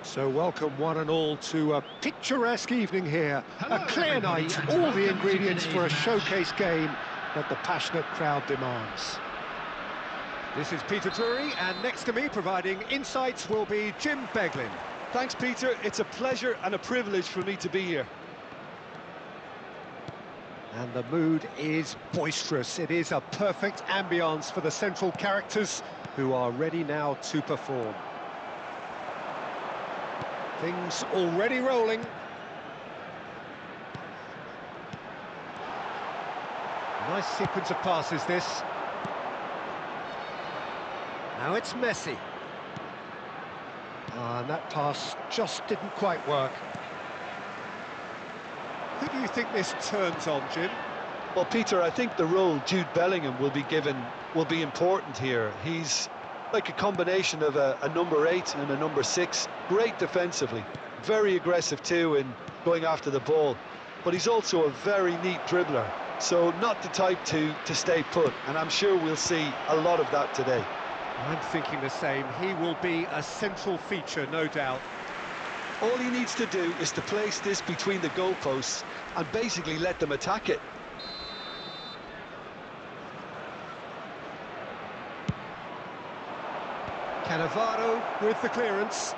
So welcome one and all to a picturesque evening here. Hello, A clear everybody, night, and all the welcome ingredients to for a today's showcase game that the passionate crowd demands. This is Peter Drury, and next to me providing insights will be Jim Beglin. Thanks, Peter. It's a pleasure and a privilege for me to be here. And the mood is boisterous. It is a perfect ambience for the central characters who are ready now to perform. Things already rolling. Nice sequence of passes, this. Now it's Messi. And that pass just didn't quite work. Who do you think this turns on, Jim? Well, Peter, I think the role Jude Bellingham will be given will be important here. He's like a combination of a number 8 and a number 6. Great defensively, very aggressive too in going after the ball. But he's also a very neat dribbler, so not the type to stay put. And I'm sure we'll see a lot of that today. I'm thinking the same. He will be a central feature, no doubt. All he needs to do is to place this between the goalposts and basically let them attack it. Cannavaro with the clearance.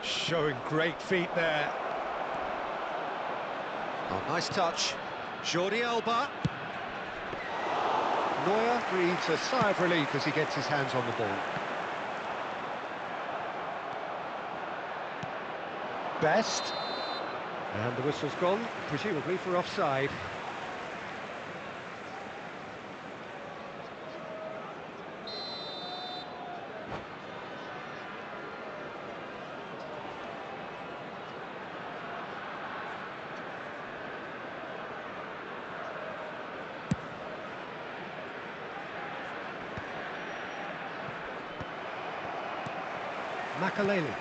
Showing great feet there. Oh, nice touch. Jordi Alba. Neuer breathes a sigh of relief as he gets his hands on the ball. Best. And the whistle's gone, presumably for offside. Makaleli.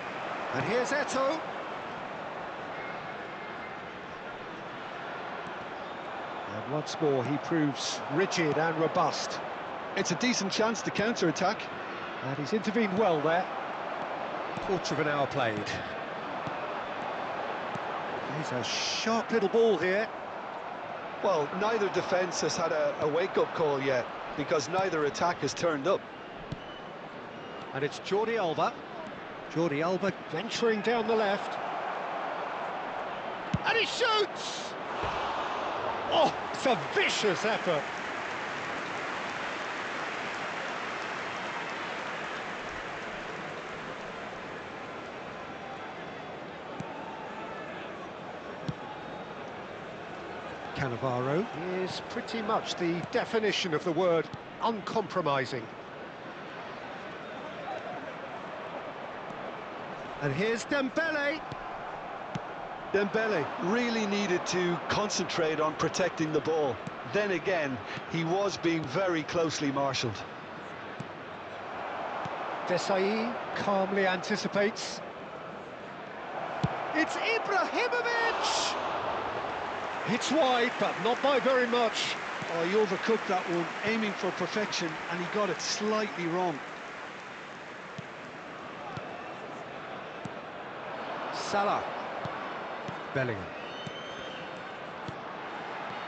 And here's Eto'o. And once more he proves rigid and robust. It's a decent chance to counter-attack. And he's intervened well there. Quarter of an hour played. There's a sharp little ball here. Well, neither defence has had a wake-up call yet, because neither attack has turned up. And it's Jordi Alba. Jordi Alba venturing down the left. And he shoots! Oh, it's a vicious effort. Cannavaro is pretty much the definition of the word uncompromising. And here's Dembele. Dembele really needed to concentrate on protecting the ball. Then again, he was being very closely marshalled. Desai calmly anticipates. It's Ibrahimovic! It's wide, but not by very much. Oh, he overcooked that one, aiming for perfection, and he got it slightly wrong. Salah. Bellingham.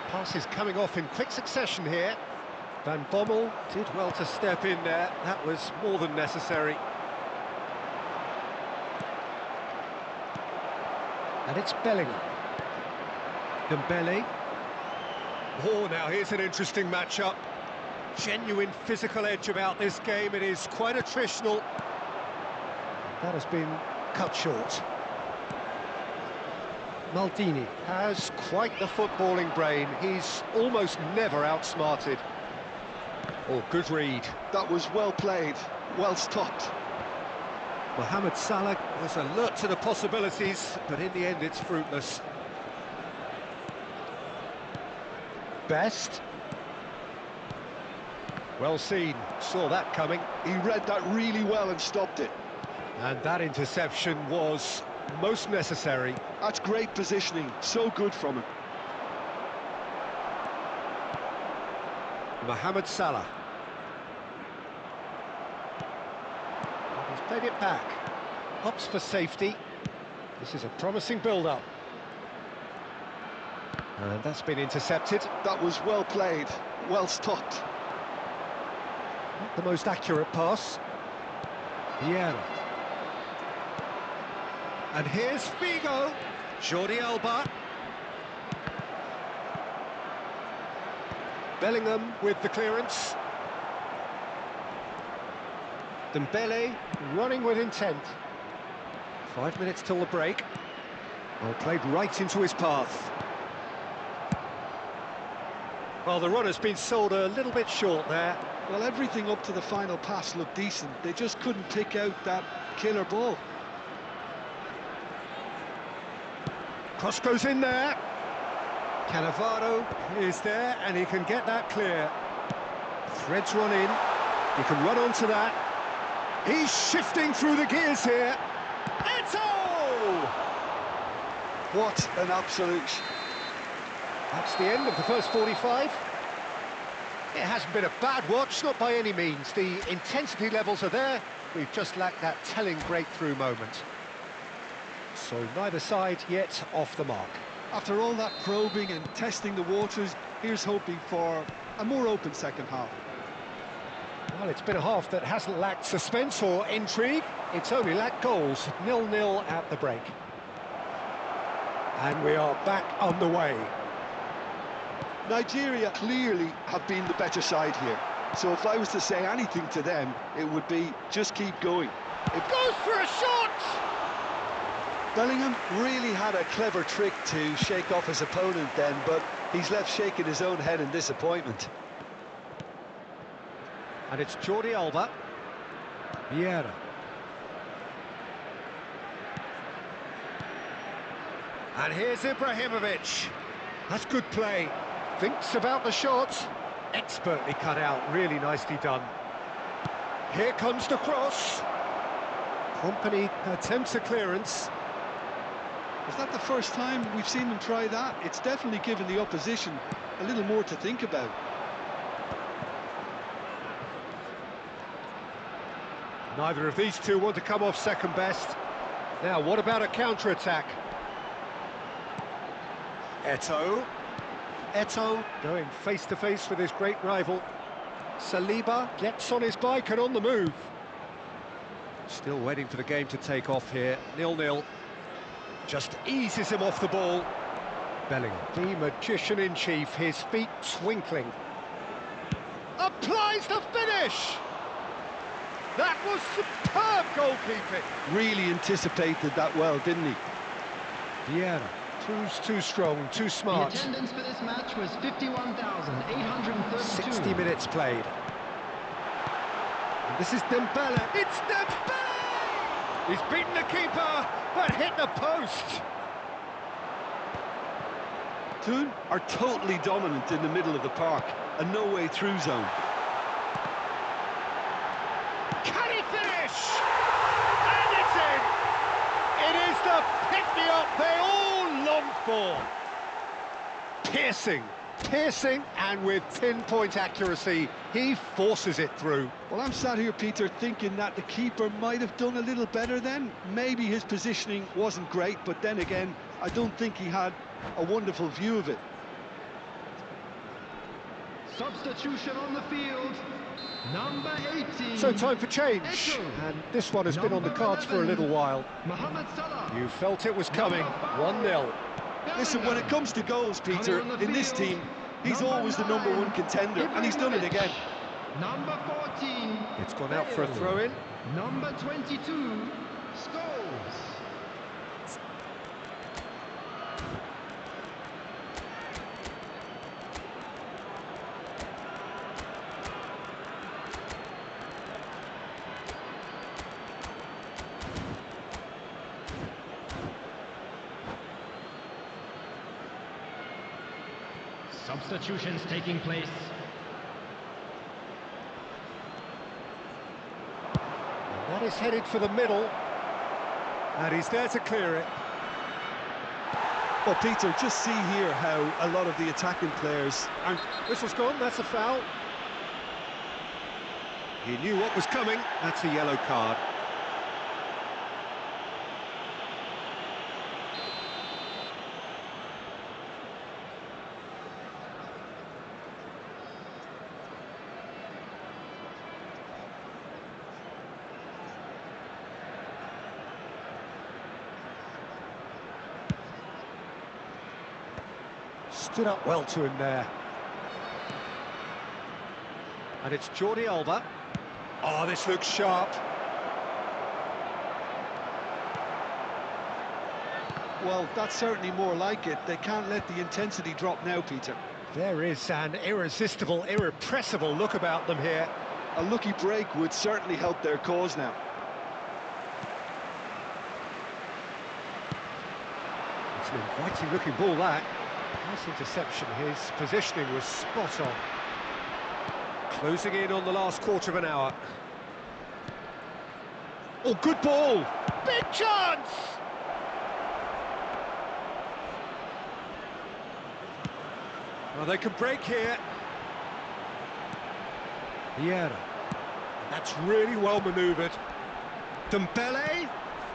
Passes coming off in quick succession here. Van Bommel did well to step in there. That was more than necessary. And it's Bellingham. Dembele. Oh, now here's an interesting matchup. Genuine physical edge about this game. It is quite attritional. That has been cut short. Maldini has quite the footballing brain. He's almost never outsmarted. Oh, good read. That was well played, well stopped. Mohamed Salah was alert to the possibilities, but in the end it's fruitless. Best. Well seen, saw that coming. He read that really well and stopped it. And that interception was most necessary. That's great positioning, so good from him. Mohamed Salah. Played it back. Hops for safety. This is a promising build-up. And that's been intercepted. That was well played, well stopped. Not the most accurate pass. Vieira. And here's Figo. Jordi Alba. Bellingham with the clearance. Dembele running with intent. 5 minutes till the break. Well, played right into his path. Well, the run has been sold a little bit short there. Well, everything up to the final pass looked decent. They just couldn't pick out that killer ball. Cross goes in there. Cannavaro is there, and he can get that clear. Threads run in. He can run onto that. He's shifting through the gears here. Eto'o! What an absolute... That's the end of the first 45. It hasn't been a bad watch, not by any means. The intensity levels are there. We've just lacked that telling breakthrough moment. So neither side yet off the mark. After all that probing and testing the waters, here's hoping for a more open second half. Well, it's been a half that hasn't lacked suspense or intrigue. It's only lacked goals. 0-0 at the break. And we are back on the way. Nigeria clearly have been the better side here. So if I was to say anything to them, it would be just keep going. It goes for a shot! Bellingham really had a clever trick to shake off his opponent then, but he's left shaking his own head in disappointment. And it's Jordi Alba. Vieira. And here's Ibrahimovic. That's good play. Thinks about the shot. Expertly cut out, really nicely done. Here comes the cross. Kompany attempts a clearance. Is that the first time we've seen them try that? It's definitely given the opposition a little more to think about. Neither of these two want to come off second best. Now, what about a counter-attack? Eto'o. Eto'o going face-to-face with his great rival. Saliba gets on his bike and on the move. Still waiting for the game to take off here. 0-0. Just eases him off the ball. Bellingham, the magician-in-chief, his feet twinkling. Applies the finish! That was superb goalkeeping. Really anticipated that well, didn't he? Vieira, too strong, too smart. The attendance for this match was 51,832. 60 minutes played. And this is Dembele. It's Dembele! He's beaten the keeper, but hit the post. Toon are totally dominant in the middle of the park, a no-way through zone. Can he finish? And it's in! It is the pick-me-up they all long for. Piercing, and with pinpoint accuracy, he forces it through. Well, I'm sat here, Peter, thinking that the keeper might have done a little better then. Maybe his positioning wasn't great, but then again, I don't think he had a wonderful view of it. Substitution on the field, number 18. So time for change, and this one has been on the cards for a little while. Mohamed Salah. You felt it was coming. 1-0. Listen, when it comes to goals, Peter, in this team, he's always the #1 contender, and he's done it again. Number 14. It's gone out for a throw-in. Number 22. Scholes. Substitutions taking place. And that is headed for the middle. And he's there to clear it. Well, Peter, just see here how a lot of the attacking players aren't... Whistle's gone, that's a foul. He knew what was coming, that's a yellow card. Stood up well to him there. And it's Jordi Alba. Oh, this looks sharp. Well, that's certainly more like it. They can't let the intensity drop now, Peter. There is an irresistible, irrepressible look about them here. A lucky break would certainly help their cause now. It's an inviting looking ball, that. Nice interception. His positioning was spot on. Closing in on the last quarter of an hour. Oh, good ball! Big chance! Well, they can break here. Vieira. That's really well manoeuvred. Dembele.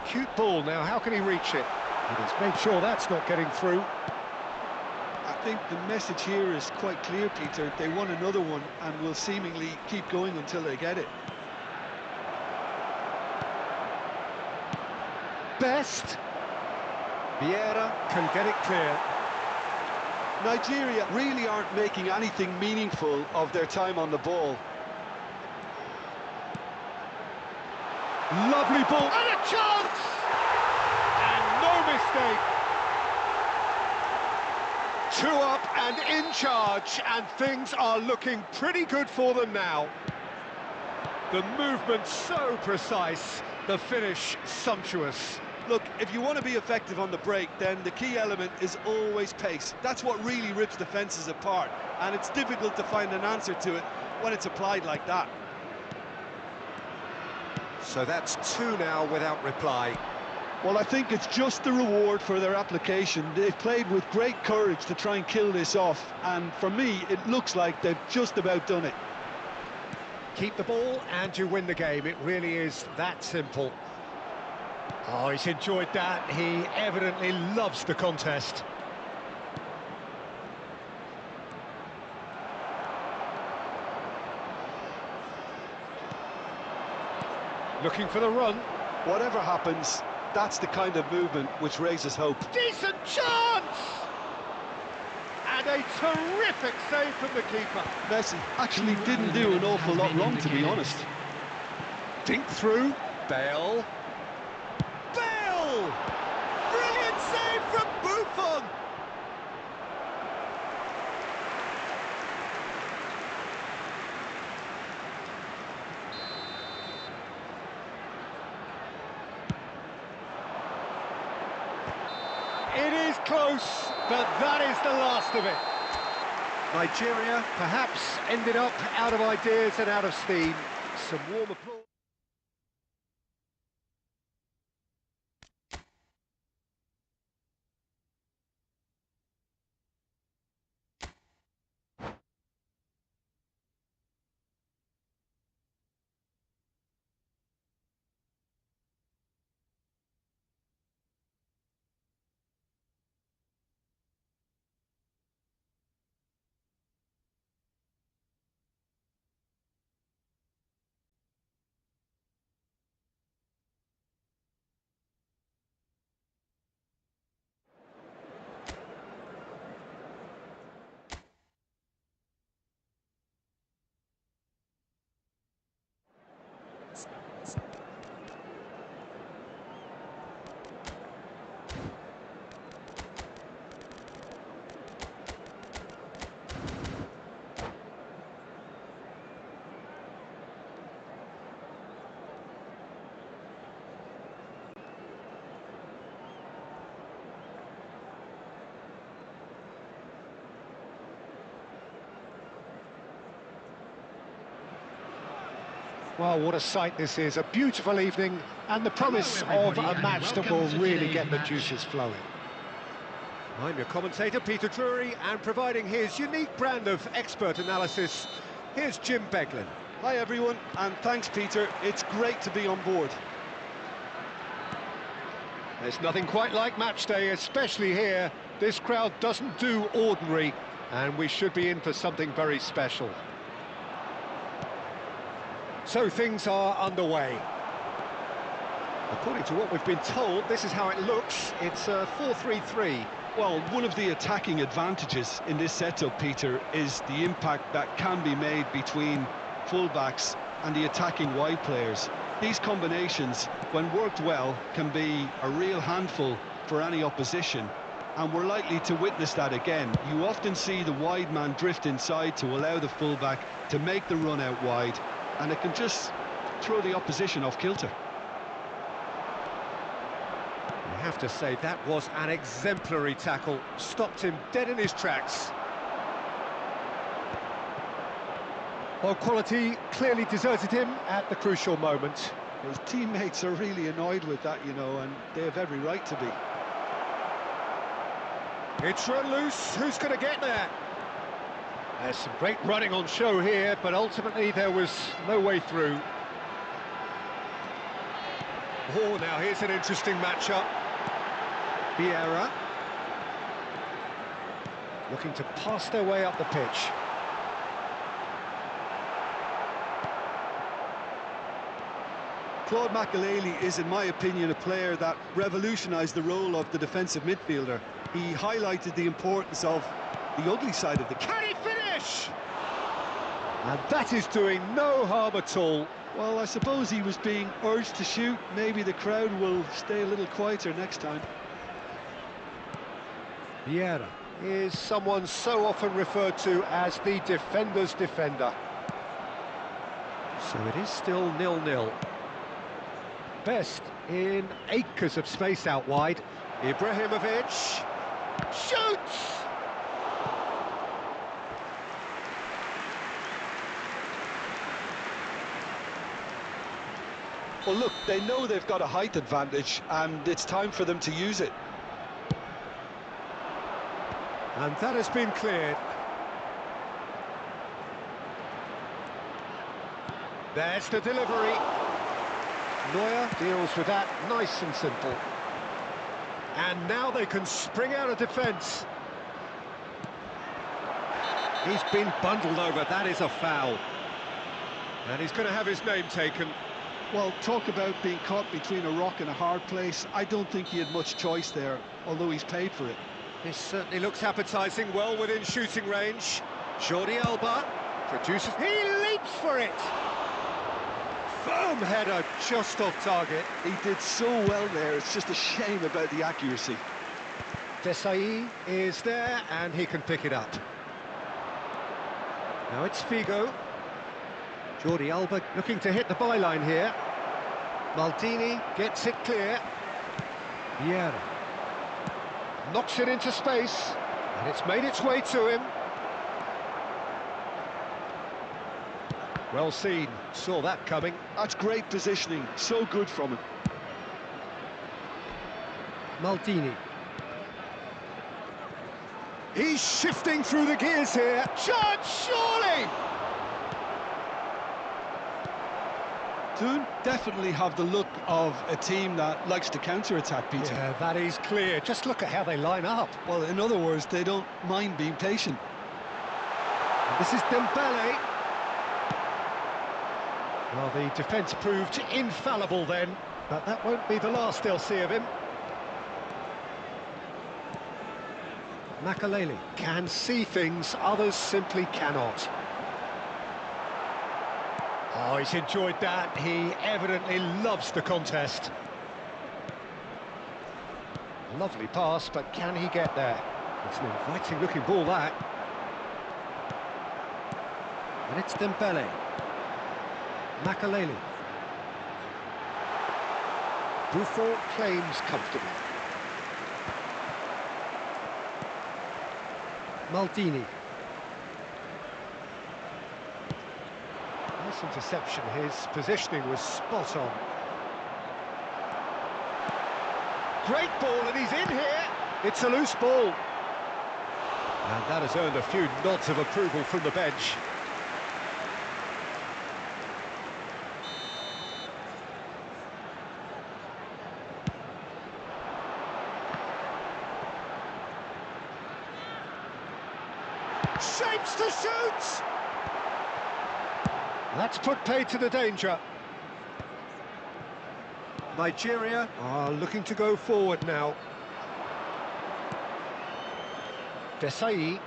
Cute ball now, how can he reach it? He has made sure that's not getting through. I think the message here is quite clear, Peter. They want another one and will seemingly keep going until they get it. Best. Vieira can get it clear. Nigeria really aren't making anything meaningful of their time on the ball. Lovely ball, and a chance! And no mistake. 2 up and in charge, and things are looking pretty good for them now. The movement so precise, the finish sumptuous. Look, if you want to be effective on the break, then the key element is always pace. That's what really rips defences apart, and it's difficult to find an answer to it when it's applied like that. So that's 2 now without reply. Well, I think it's just the reward for their application. They've played with great courage to try and kill this off, and for me, it looks like they've just about done it. Keep the ball and you win the game. It really is that simple. Oh, he's enjoyed that. He evidently loves the contest. Looking for the run. Whatever happens, that's the kind of movement which raises hope. Decent chance! And a terrific save from the keeper. Messi actually didn't do an awful lot wrong, to be honest. Dink through. Bale. Bale! Brilliant save from Buffon! It is close, but that is the last of it. Nigeria perhaps ended up out of ideas and out of steam. Some warm applause. Well, what a sight this is. A beautiful evening and the promise of a match that will really get the juices flowing. I'm your commentator, Peter Drury, and providing his unique brand of expert analysis, here's Jim Beglin. Hi everyone, and thanks Peter. It's great to be on board. There's nothing quite like match day, especially here. This crowd doesn't do ordinary, and we should be in for something very special. So things are underway. According to what we've been told, this is how it looks. It's a 4-3-3. Well, one of the attacking advantages in this setup, Peter, is the impact that can be made between fullbacks and the attacking wide players. These combinations, when worked well, can be a real handful for any opposition, and we're likely to witness that again. You often see the wide man drift inside to allow the fullback to make the run out wide, and it can just throw the opposition off kilter. I have to say, that was an exemplary tackle. Stopped him dead in his tracks. Well, quality clearly deserted him at the crucial moment. His teammates are really annoyed with that, you know, and they have every right to be. It's run loose. Who's going to get there? There's some great running on show here, but ultimately there was no way through. Oh, now here's an interesting matchup. Vieira looking to pass their way up the pitch. Claude Makélélé is, in my opinion, a player that revolutionised the role of the defensive midfielder. He highlighted the importance of the ugly side of the game. Can he finish? And that is doing no harm at all. Well, I suppose he was being urged to shoot. Maybe the crowd will stay a little quieter next time. Vieira is someone so often referred to as the defender's defender. So it is still 0-0. Best in acres of space out wide. Ibrahimovic shoots! Well, look, they know they've got a height advantage, and it's time for them to use it. And that has been cleared. There's the delivery. Neuer deals with that nice and simple. And now they can spring out of defence. He's been bundled over, that is a foul. And he's going to have his name taken. Well, talk about being caught between a rock and a hard place. I don't think he had much choice there, although he's paid for it. This certainly looks appetising, well within shooting range. Jordi Alba produces... He leaps for it! Firm header, just off target. He did so well there, it's just a shame about the accuracy. Desailly is there, and he can pick it up. Now it's Figo. Jordi Alba looking to hit the byline here. Maldini gets it clear. Vieira knocks it into space, and it's made its way to him. Well seen, saw that coming. That's great positioning, so good from him. Maldini. He's shifting through the gears here. Chance, surely! Toon definitely have the look of a team that likes to counter-attack, Peter. Yeah, that is clear. Just look at how they line up. Well, in other words, they don't mind being patient. This is Dembele. Well, the defence proved infallible then, but that won't be the last they'll see of him. Makélélé can see things others simply cannot. Oh, he's enjoyed that. He evidently loves the contest. Lovely pass, but can he get there? It's an inviting-looking ball, that. And it's Dembele. Makélélé. Buffon claims comfortably. Maldini. Nice interception, his positioning was spot on. Great ball, and he's in here. It's a loose ball. And that has earned a few nods of approval from the bench. Shapes to shoot! That's put paid to the danger. Nigeria are looking to go forward now. Desai.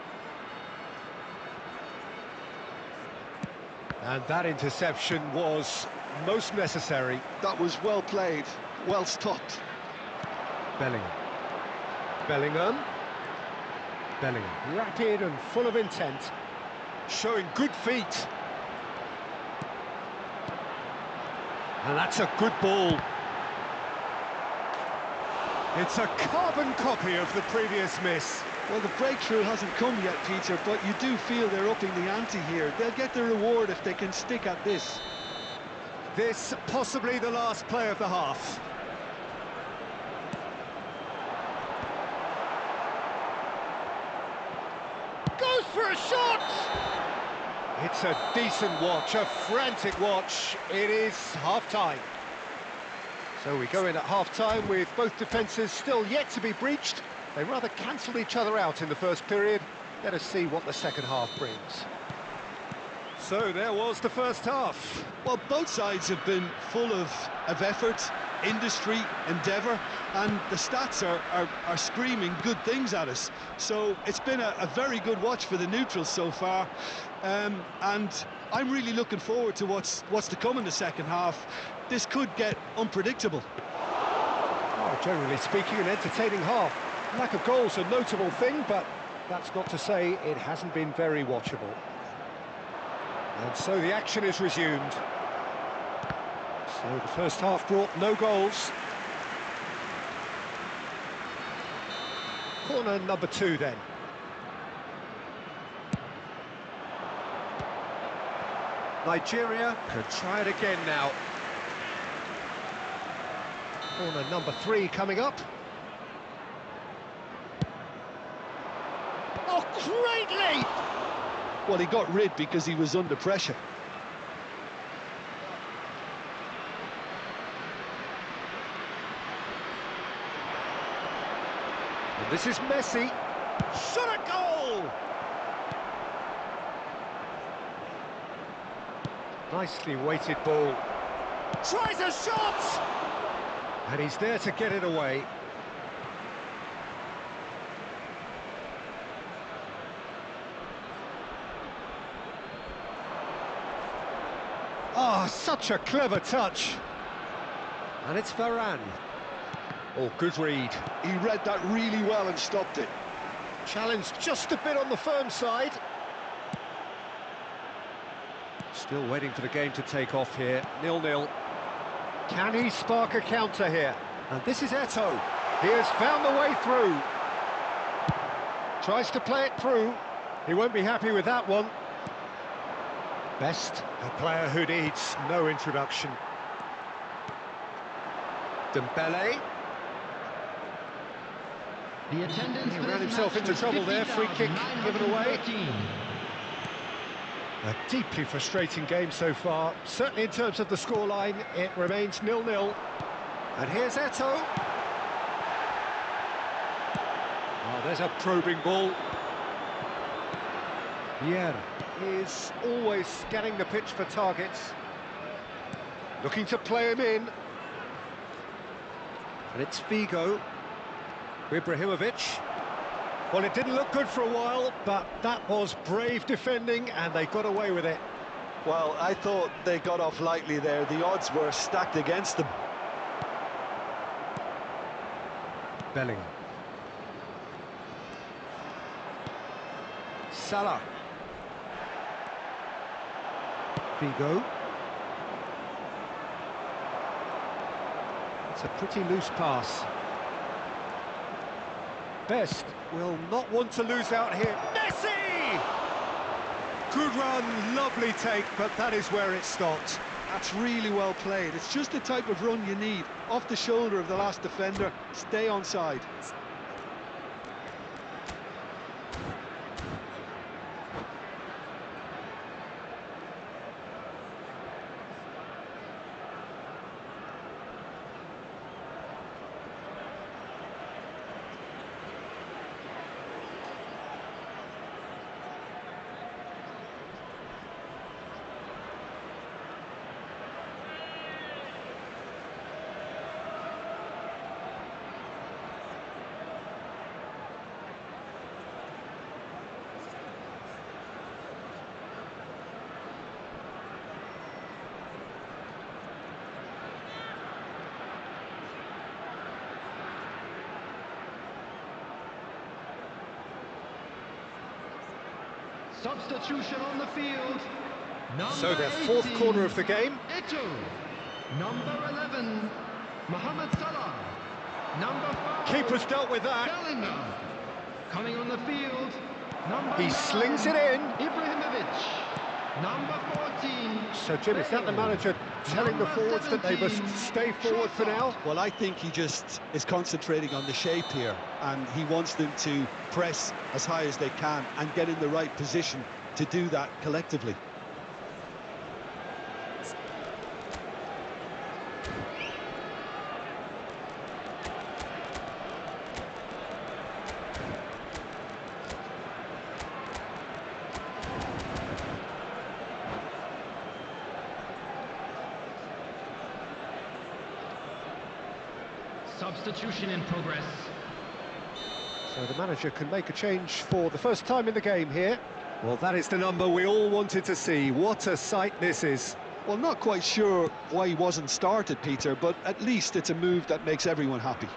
And that interception was most necessary. That was well played, well stopped. Bellingham. Bellingham. Bellingham. Rapid and full of intent. Showing good feet. And that's a good ball. It's a carbon copy of the previous miss. Well, the breakthrough hasn't come yet, Peter, but you do feel they're upping the ante here. They'll get the reward if they can stick at this. This possibly the last play of the half. Goes for a shot! It's a decent watch, a frantic watch. It is half-time. So we go in at half-time with both defences still yet to be breached. They rather cancelled each other out in the first period. Let us see what the second half brings. So there was the first half. Well, both sides have been full of effort, industry, endeavour, and the stats are screaming good things at us. So it's been a very good watch for the neutrals so far, and I'm really looking forward to what's to come in the second half. This could get unpredictable. Oh, generally speaking, an entertaining half. Lack of goals a notable thing, but that's not to say it hasn't been very watchable. And so the action is resumed. So the first half brought no goals. Corner number 2 then. Nigeria could try it again now. Corner number 3 coming up. Oh, great leap! Well, he got rid because he was under pressure. And this is Messi. Shot a goal! Nicely weighted ball. Tries a shot! And he's there to get it away. Oh, such a clever touch. And it's Varane. Oh, good read. He read that really well and stopped it. Challenged just a bit on the firm side. Still waiting for the game to take off here. 0-0. Can he spark a counter here? And this is Eto'o. He has found the way through. Tries to play it through. He won't be happy with that one. Best, a player who needs no introduction. Dembele. The attendance He for ran this himself match into was trouble there. Free kick given away. 50,913. A deeply frustrating game so far. Certainly in terms of the scoreline, it remains 0-0. And here's Eto'o. Oh, there's a probing ball. Vieira is always scanning the pitch for targets. Looking to play him in. And it's Figo. Ibrahimovic. Well, it didn't look good for a while, but that was brave defending, and they got away with it. Well, I thought they got off lightly there. The odds were stacked against them. Bellingham. Salah. Figo. It's a pretty loose pass. Best will not want to lose out here. Messi! Good run, lovely take, but that is where it stopped. That's really well played. It's just the type of run you need. Off the shoulder of the last defender, stay onside. Substitution on the field. So their Number fourth 18, corner of the game. Eto'o. Number 11, Mohamed Salah. Number 5, Keeper's dealt with that. Bellingham. Coming on the field, number He 9, slings it in. Ibrahimovic. Number 14. So, Jim, is that the manager telling the Number forwards that they must 17, stay forward for now? Well, I think he just is concentrating on the shape here, and he wants them to press as high as they can and get in the right position to do that collectively. Substitution in progress. So the manager can make a change for the first time in the game here. Well, that is the number we all wanted to see. What a sight this is. Well, not quite sure why he wasn't started, Peter, but at least it's a move that makes everyone happy.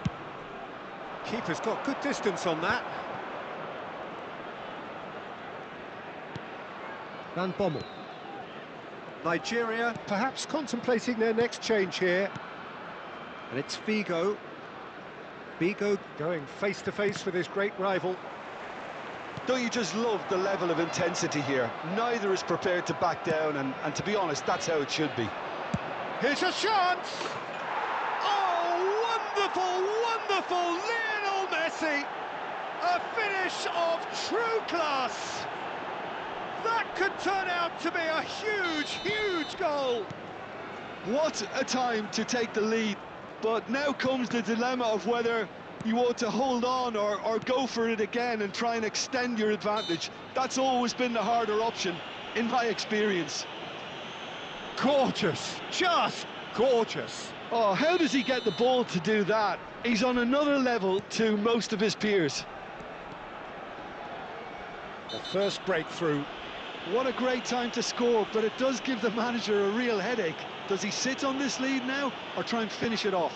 Keeper's got good distance on that. Van Bommel. Nigeria perhaps contemplating their next change here. And it's Figo. Figo going face-to-face with his great rival. Don't you just love the level of intensity here? Neither is prepared to back down, and to be honest, that's how it should be. Here's a chance! Oh, wonderful, wonderful! Lionel Messi! A finish of true class! That could turn out to be a huge, huge goal! What a time to take the lead. But now comes the dilemma of whether you want to hold on or go for it again and try and extend your advantage. That's always been the harder option, in my experience. Gorgeous, just gorgeous. Oh, how does he get the ball to do that? He's on another level to most of his peers. The first breakthrough. What a great time to score, but it does give the manager a real headache. Does he sit on this lead now or try and finish it off?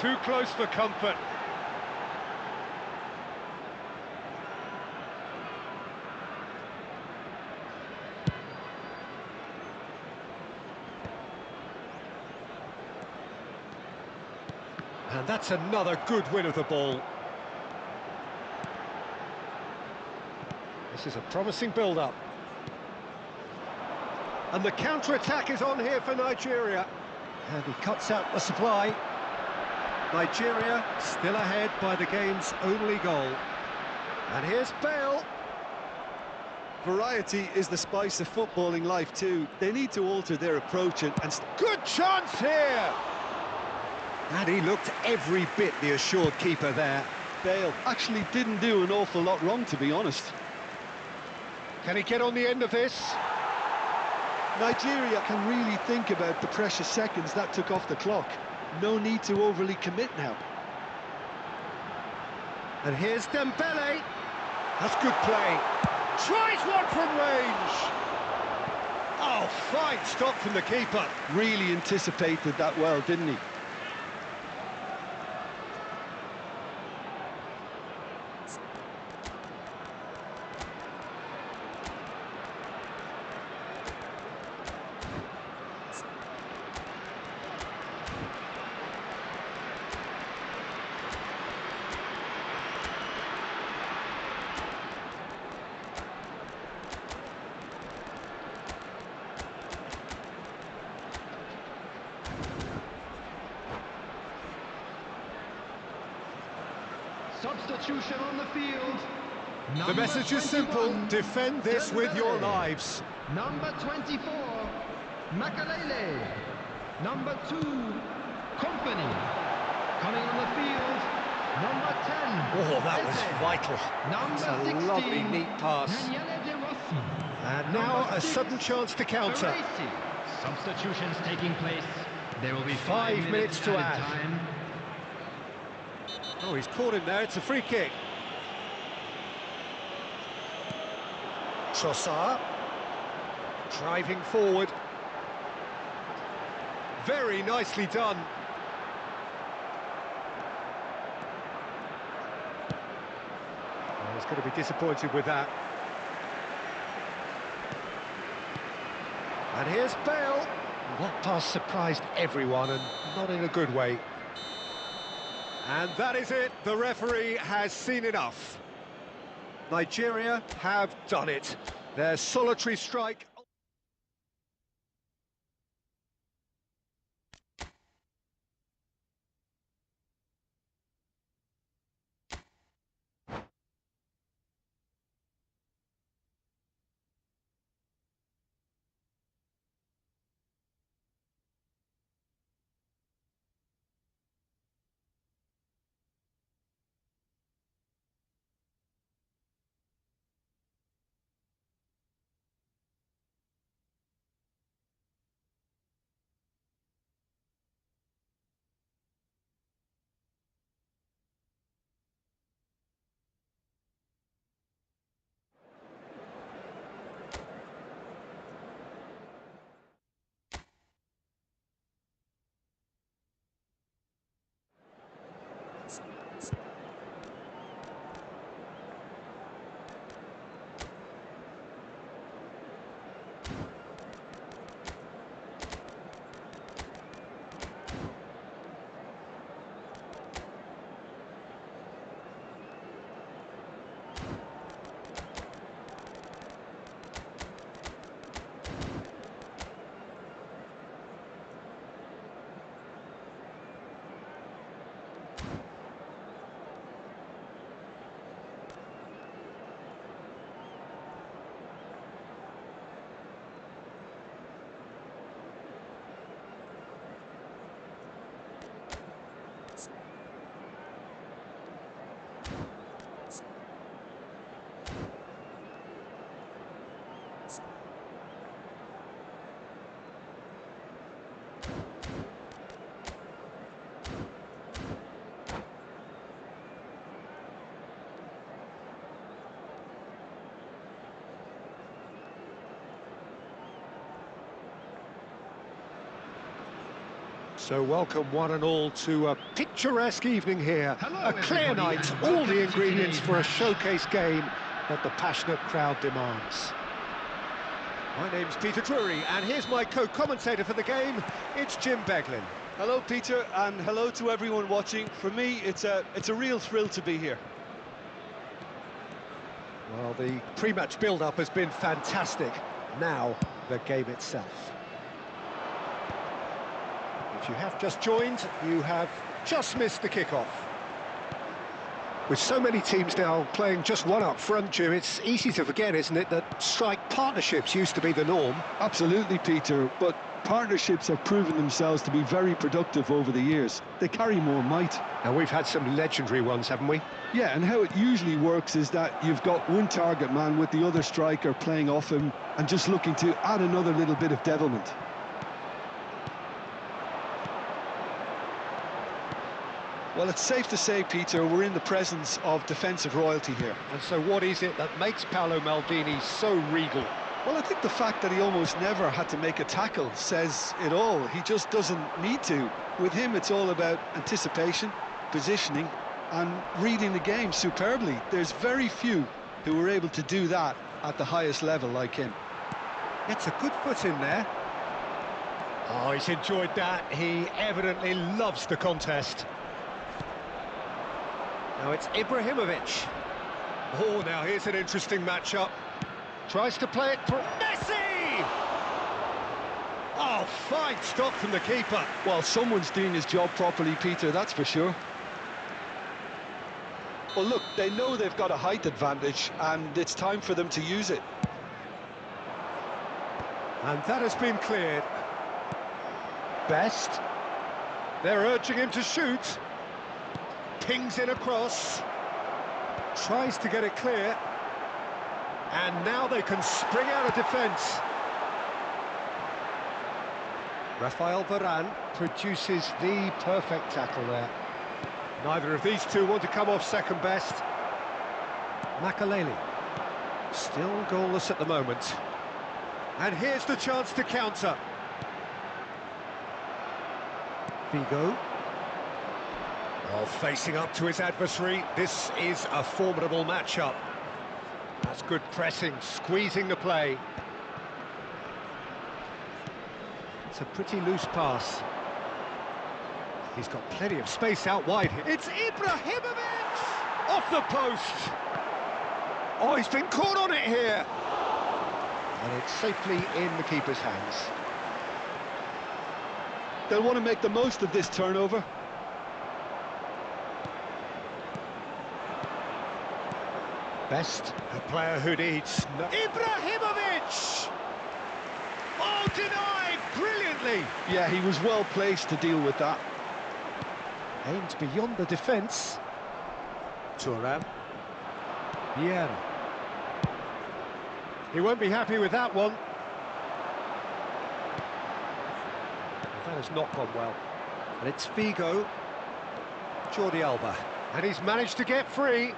Too close for comfort. And that's another good win of the ball. This is a promising build-up. And the counter-attack is on here for Nigeria. And he cuts out the supply. Nigeria still ahead by the game's only goal. And here's Bale. Variety is the spice of footballing life too. They need to alter their approach and Good chance here! And he looked every bit the assured keeper there. Bale actually didn't do an awful lot wrong, to be honest. Can he get on the end of this? Nigeria can really think about the precious seconds that took off the clock. No need to overly commit now. And here's Dembele. That's good play. Tries one from range. Oh, fine stop from the keeper. Really anticipated that well, didn't he? Substitution on the field. The message is simple. 21, Defend this with your Dembele. lives. Number 24, Makalele. Number 2, Company. Coming on the field, number 10. Oh, that was Eze. vital. Number That's a 16, lovely, neat pass. Daniele De Rossi. And now Number a 6, sudden chance to counter. Baresi. Substitutions taking place. There will be 5 5 minutes to added add. time. Oh, he's caught him there. It's a free kick. Trossard. Driving forward. Very nicely done. going to be disappointed with that. And here's Bale. That pass surprised everyone, and not in a good way. And that is it. The referee has seen enough. Nigeria have done it. Their solitary strike. So welcome one and all to a picturesque evening here. Hello, A clear everybody, night, and all welcome the to ingredients today's for a match. showcase game that the passionate crowd demands. My name's Peter Drury, and here's my co-commentator for the game, it's Jim Beglin. Hello, Peter, and hello to everyone watching. For me, it's a real thrill to be here. Well, the pre-match build-up has been fantastic. Now, the game itself. If you have just joined, you have just missed the kickoff. With so many teams now playing just one up front, Jim, it's easy to forget, isn't it, that strike partnerships used to be the norm. Absolutely, Peter, but partnerships have proven themselves to be very productive over the years. They carry more might. And we've had some legendary ones, haven't we? Yeah, and how it usually works is that you've got one target man with the other striker playing off him and just looking to add another little bit of devilment. Well, it's safe to say, Peter, we're in the presence of defensive royalty here. And so what is it that makes Paolo Maldini so regal? Well, I think the fact that he almost never had to make a tackle says it all. He just doesn't need to. With him, it's all about anticipation, positioning, and reading the game superbly. There's very few who were able to do that at the highest level like him. Gets a good foot in there. Oh, he's enjoyed that. He evidently loves the contest. Now it's Ibrahimovic. Oh, now here's an interesting matchup. Tries to play it for Messi! Oh, fine stop from the keeper. Well, someone's doing his job properly, Peter, that's for sure. Well, look, they know they've got a height advantage, and it's time for them to use it. And that has been cleared. Best. They're urging him to shoot. Pings in across. Tries to get it clear. And now they can spring out of defence. Rafael Varane produces the perfect tackle there. Neither of these two want to come off second best. Makaleli. Still goalless at the moment. And here's the chance to counter. Figo. Oh, facing up to his adversary. This is a formidable matchup. That's good pressing, squeezing the play. It's a pretty loose pass. He's got plenty of space out wide here. It's Ibrahimovic! Off the post! Oh, he's been caught on it here! And it's safely in the keeper's hands. They'll want to make the most of this turnover. Best, a player who needs... Ibrahimovic! Oh, denied brilliantly! Yeah, he was well placed to deal with that. Aimed beyond the defence. Thuram. Vieira. He won't be happy with that one. That has not gone well. And it's Figo. Jordi Alba. And he's managed to get free.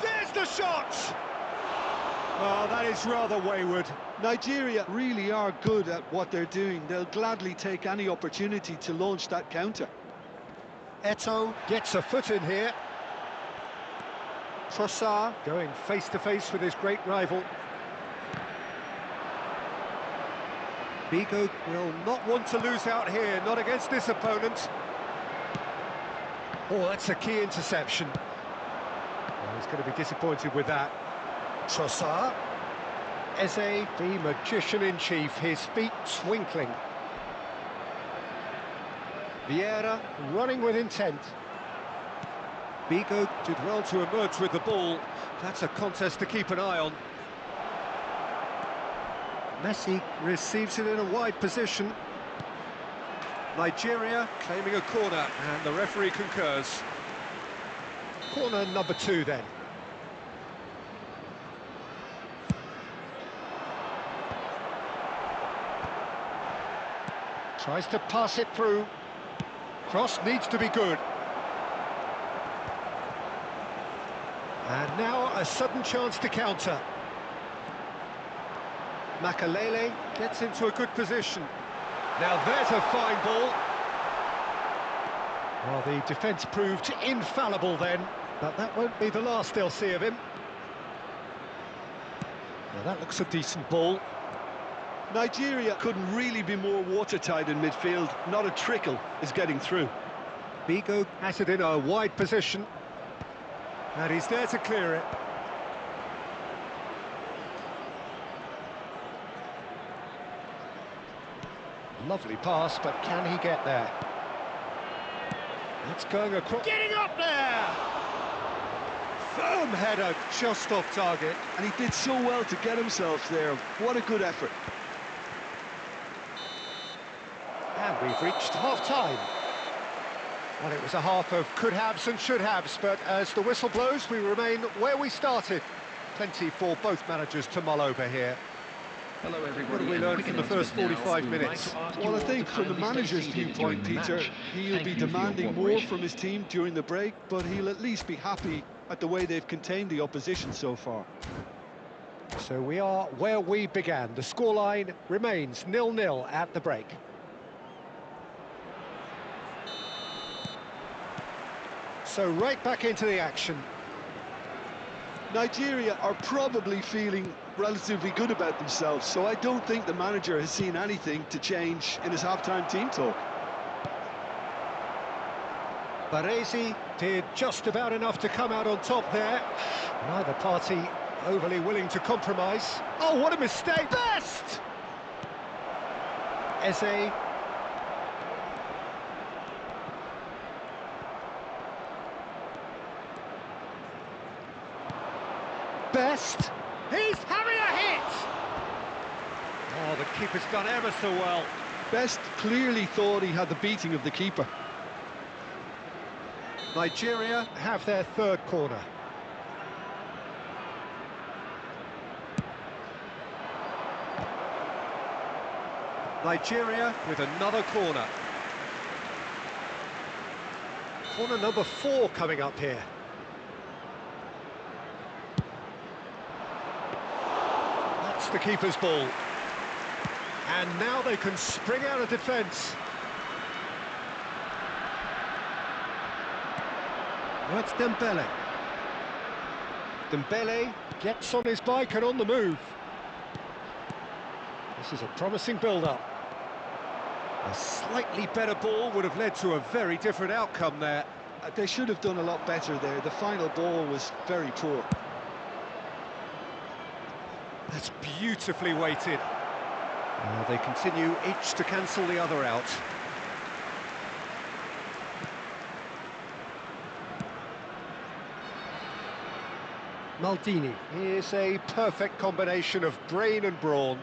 There's the shot! Oh, that is rather wayward. Nigeria really are good at what they're doing. They'll gladly take any opportunity to launch that counter. Eto'o gets a foot in here. Trossard going face-to-face with his great rival. Figo will not want to lose out here, not against this opponent. Oh, that's a key interception. Well, he's going to be disappointed with that. Trossard. Eze, the magician-in-chief, his feet twinkling. Vieira running with intent. Figo did well to emerge with the ball. That's a contest to keep an eye on. Messi receives it in a wide position. Nigeria claiming a corner, and the referee concurs. Corner number 2 then. Tries to pass it through. Cross needs to be good. And now a sudden chance to counter. Makalele gets into a good position. Now there's a fine ball. Well, the defence proved infallible then, but that won't be the last they'll see of him. Now that looks a decent ball. Nigeria couldn't really be more watertight in midfield. Not a trickle is getting through. Figo has it in a wide position. And he's there to clear it. Lovely pass, but can he get there? That's going across. Getting up there! Firm header, just off target. And he did so well to get himself there. What a good effort. And we've reached half-time. Well, it was a half of could-haves and should-haves, but as the whistle blows, we remain where we started. Plenty for both managers to mull over here. Hello, everybody. What have we learned from the first 45 minutes? Well, I think from the manager's viewpoint, Peter, he'll be demanding more from his team during the break, but he'll at least be happy at the way they've contained the opposition so far. So we are where we began. The scoreline remains 0-0 at the break. So right back into the action. Nigeria are probably feeling relatively good about themselves, so I don't think the manager has seen anything to change in his half-time team talk. Baresi did just about enough to come out on top there. Neither party overly willing to compromise. Oh, what a mistake! Best! Eze. Best. He's having a hit! Oh, the keeper's done ever so well. Best clearly thought he had the beating of the keeper. Nigeria have their third corner. Nigeria with another corner. Corner number 4 coming up here. That's the keeper's ball. And now they can spring out of defence. Well, it's Dembele. Dembele gets on his bike and on the move. This is a promising build-up. A slightly better ball would have led to a very different outcome there. They should have done a lot better there. The final ball was very poor. That's beautifully weighted. They continue each to cancel the other out. Maldini is a perfect combination of brain and brawn.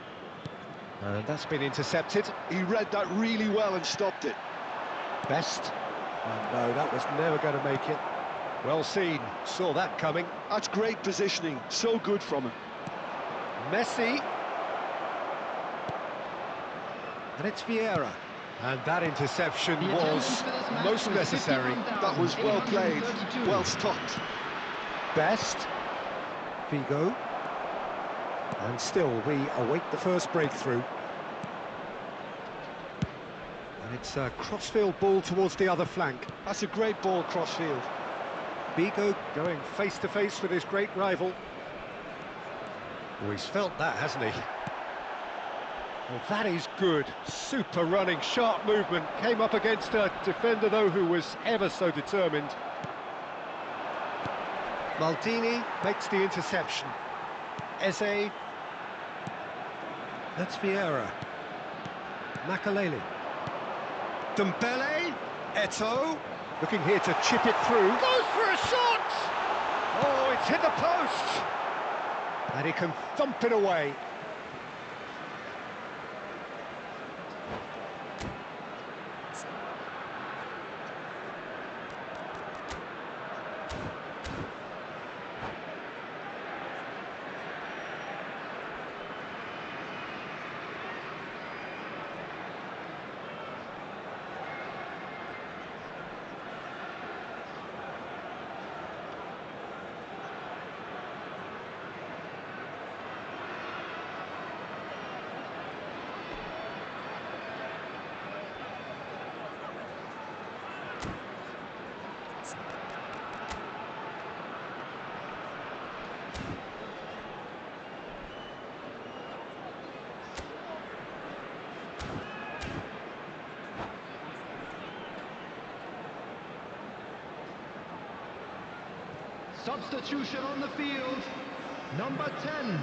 And that's been intercepted. He read that really well and stopped it. Best. And no, that was never going to make it. Well seen, saw that coming. That's great positioning, so good from him. Messi. And it's Vieira. And that interception was most necessary. That was well played, well stopped. Best. Figo. And still, we await the first breakthrough. And it's a crossfield ball towards the other flank. That's a great ball crossfield. Figo going face-to-face with his great rival. Oh, he's felt that, hasn't he? Well, that is good. Super running, sharp movement. Came up against a defender, though, who was ever so determined. Maldini makes the interception. Eze. That's Vieira. Makalele. Dembele. Eto'o. Looking here to chip it through. Goes for a shot! Oh, it's hit the post! And he can thump it away. Substitution on the field. Number 10,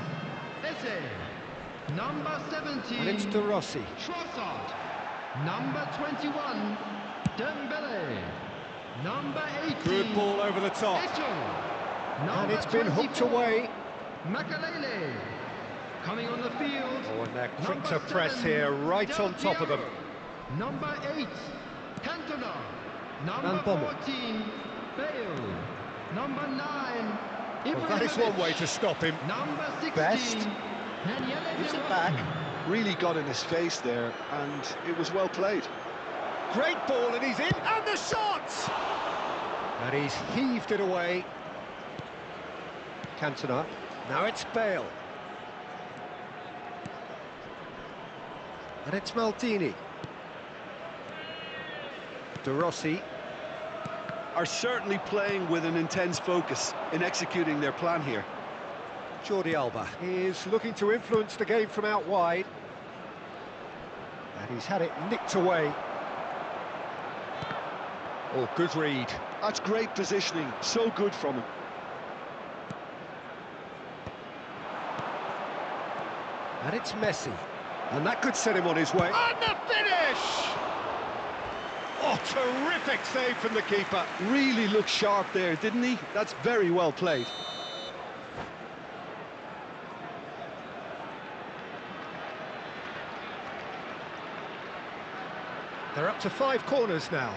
Eze. Number 17, And it's De Rossi. Trossard. Number 21, Dembele. Number 18, Good ball over the top. Eto'o. And it's been hooked away. Makalele. Coming on the field. Oh, and they're quick Number to press 7, here, right Del on top of them. Piero. Number 8, Cantona. Number Van Bommel. 14, Bale. Number 9, Well, that is one way to Ibrahimovic. stop him. Number 16, Best. Daniele Gives De it Rossi. back. Really got in his face there, and it was well played. Great ball, and he's in. And the shot! And he's heaved it away. Cantona. Now it's Bale. And it's Maldini. De Rossi. Are certainly playing with an intense focus in executing their plan here. Jordi Alba is looking to influence the game from out wide. And he's had it nicked away. Oh, good read. That's great positioning, so good from him. And it's Messi. And that could set him on his way. And the finish! Oh, terrific save from the keeper. Really looked sharp there, didn't he? That's very well played. They're up to 5 corners now.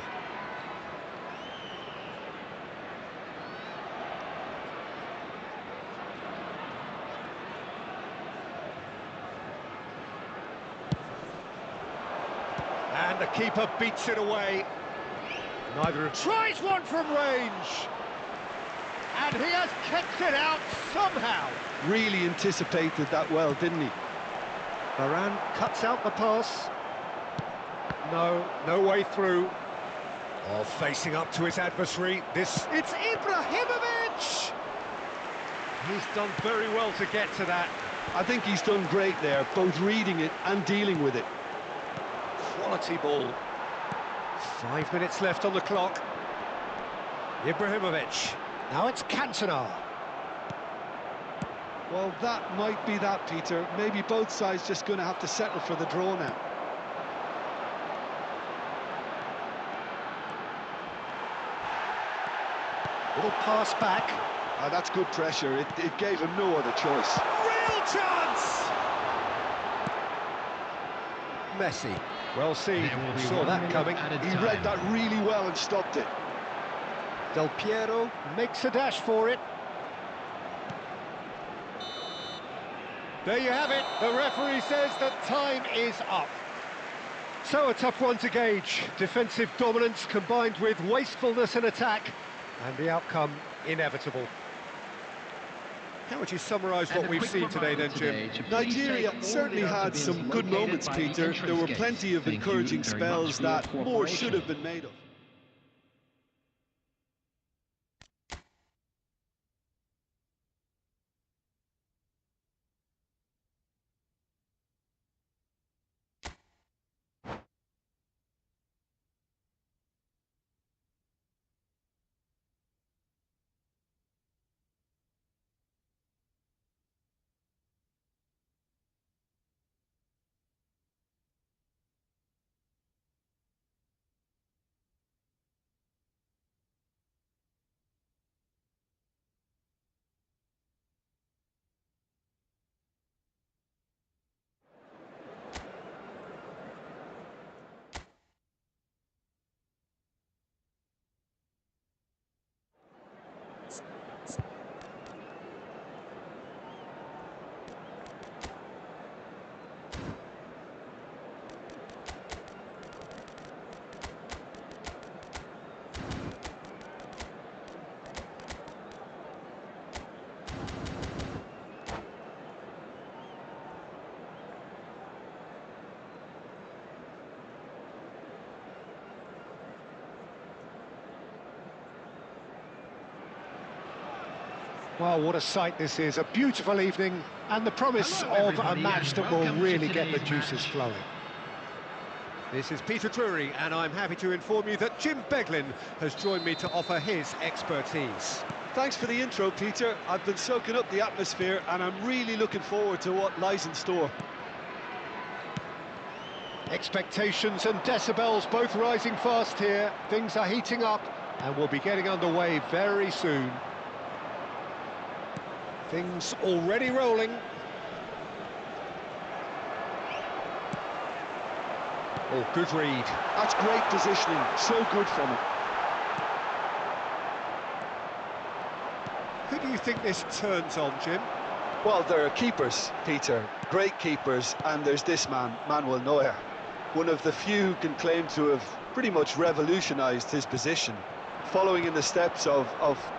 And the keeper beats it away. Neither tries one from range. And he has kicked it out somehow. Really anticipated that well, didn't he? Varane cuts out the pass. No way through. Oh, facing up to his adversary. It's Ibrahimovic! He's done very well to get to that. I think he's done great there, both reading it and dealing with it. Quality ball. 5 minutes left on the clock. Ibrahimovic. Now it's Cantona. Well, that might be that, Peter. Maybe both sides just going to have to settle for the draw now. Little pass back. That's good pressure. It gave him no other choice. Real chance! Messi. Well seen. There will be Saw 1 that minute coming. added He time. read that really well and stopped it. Del Piero makes a dash for it. There you have it. The referee says that time is up. So a tough one to gauge. Defensive dominance combined with wastefulness in attack, and the outcome inevitable. How would you summarise And what a we've quick seen today reminder then, Jim? today to please Nigeria take all certainly the had dustbins some good located moments, by the Peter. There entrance were gates. plenty of Thank you encouraging very much spells for your that more cooperation. should have been made of. Well, what a sight this is. A beautiful evening and the promise Hello, of a everybody, match and that will welcome to really get the today's juices match. flowing. This is Peter Drury, and I'm happy to inform you that Jim Beglin has joined me to offer his expertise. Thanks for the intro, Peter. I've been soaking up the atmosphere and I'm really looking forward to what lies in store. Expectations and decibels both rising fast here. Things are heating up and we'll be getting underway very soon. Things already rolling. Oh, good read. That's great positioning, so good from him. Who do you think this turns on, Jim? Well, there are keepers, Peter, great keepers, and there's this man, Manuel Neuer. One of the few who can claim to have pretty much revolutionised his position, following in the steps of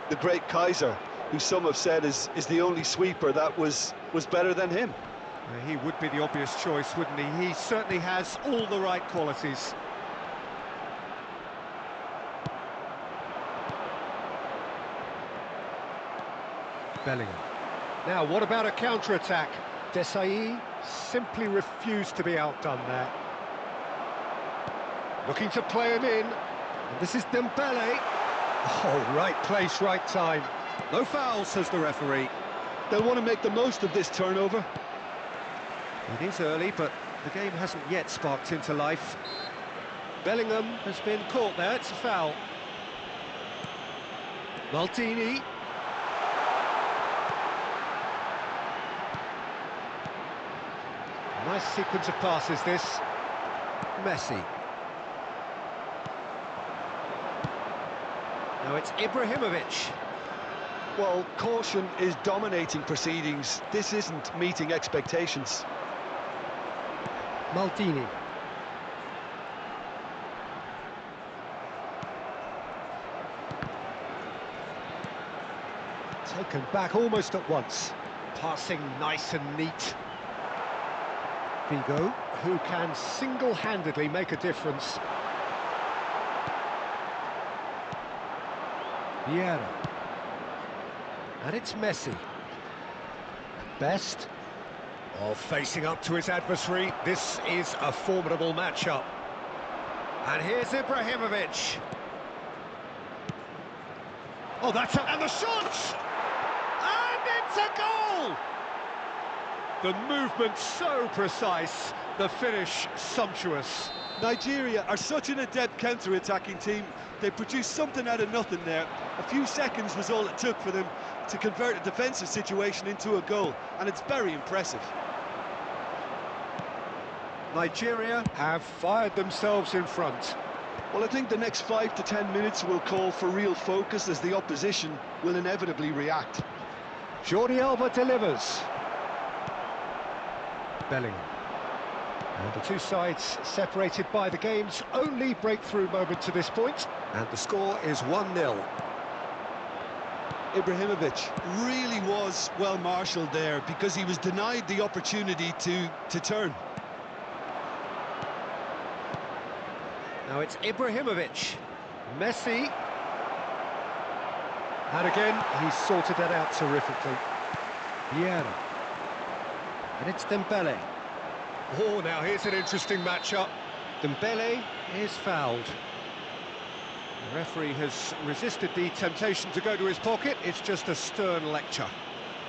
the great Kaiser, who some have said is the only sweeper that was better than him. He would be the obvious choice, wouldn't he? He certainly has all the right qualities. Bellingham. Now, what about a counter-attack? Desailly simply refused to be outdone there. Looking to play him in. And this is Dembele. Oh, right place, right time. No foul, says the referee. They'll want to make the most of this turnover. It is early, but the game hasn't yet sparked into life. Bellingham has been caught there, it's a foul. Maldini. Nice sequence of passes, this. Messi. Now it's Ibrahimovic. Well, caution is dominating proceedings. This isn't meeting expectations. Maldini. Taken back almost at once. Passing nice and neat. Figo, who can single-handedly make a difference. Vieira. And it's Messi. Best. Oh, facing up to his adversary, this is a formidable matchup. And here's Ibrahimovic. Oh, and the shot! And it's a goal! The movement so precise, the finish sumptuous. Nigeria are such an adept counter-attacking team. They produced something out of nothing there. A few seconds was all it took for them to convert a defensive situation into a goal, and it's very impressive. Nigeria have fired themselves in front. Well, I think the next 5 to 10 minutes will call for real focus, as the opposition will inevitably react. Jordi Alba delivers. Bellingham. And the two sides separated by the game's only breakthrough moment to this point. And the score is 1-0. Ibrahimovic really was well marshalled there, because he was denied the opportunity to turn. Now it's Ibrahimovic. Messi. And again, he's sorted that out terrifically. Vieira. And it's Dembele. Oh, now here's an interesting matchup. Dembele is fouled. The referee has resisted the temptation to go to his pocket. It's just a stern lecture.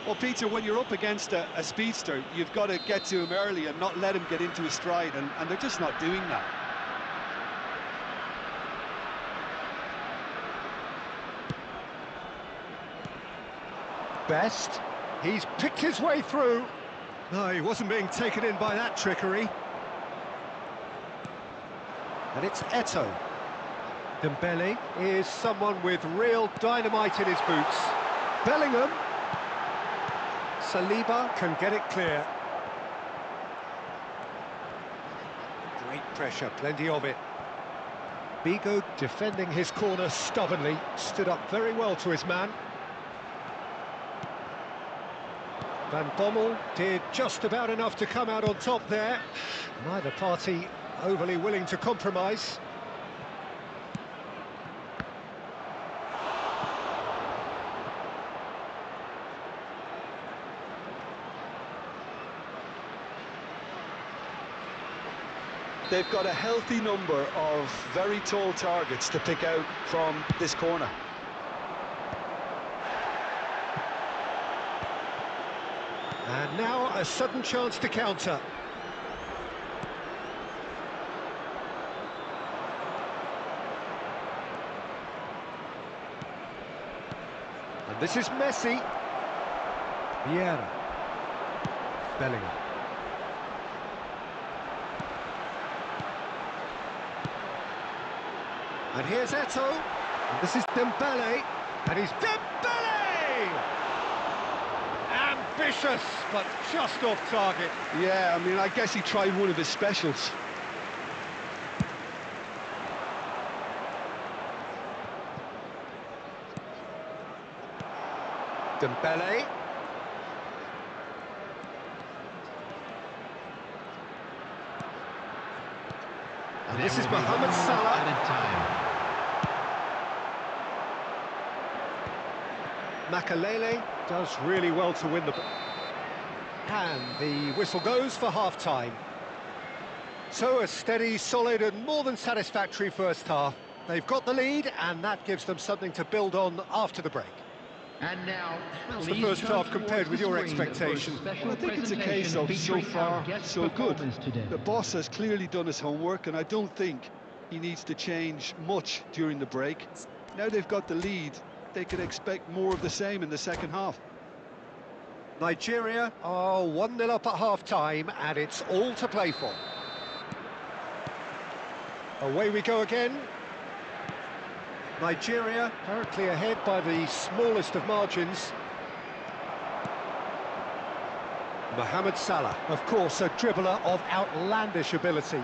Well, Peter, when you're up against a speedster, you've got to get to him early and not let him get into his stride, and they're just not doing that. Best. He's picked his way through. No, he wasn't being taken in by that trickery. And it's Eto'o. Dembele is someone with real dynamite in his boots. Bellingham. Saliba can get it clear. Great pressure, plenty of it. Bigo defending his corner stubbornly, stood up very well to his man. Van Bommel did just about enough to come out on top there. Neither party overly willing to compromise. They've got a healthy number of very tall targets to pick out from this corner. And now a sudden chance to counter. And this is Messi. Vieira. Bellingham. And here's Eto'o. And this is Dembele. And he's Dembele! Ambitious, but just off target. Yeah, I mean, I guess he tried one of his specials. Dembele. And this is Mohamed Salah. Makalele does really well to win the ball. And the whistle goes for half-time. So a steady, solid and more than satisfactory first half. They've got the lead, and that gives them something to build on after the break. And now, how's the first half compared with your expectation? Well, I think it's a case of so far, so good. The boss has clearly done his homework, and I don't think he needs to change much during the break. Now they've got the lead, they could expect more of the same in the second half. Nigeria are 1-0 up at half-time, and it's all to play for. Away we go again. Nigeria currently ahead by the smallest of margins. Mohamed Salah, of course, a dribbler of outlandish ability.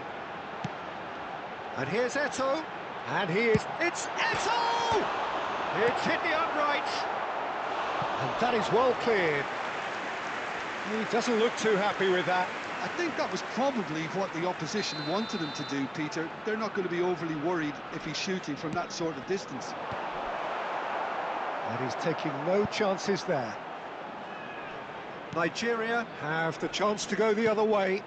And here's Eto'o, and it's Eto'o! It's hit the upright, and that is well cleared. He doesn't look too happy with that. I think that was probably what the opposition wanted him to do, Peter. They're not going to be overly worried if he's shooting from that sort of distance. And he's taking no chances there. Nigeria have the chance to go the other way.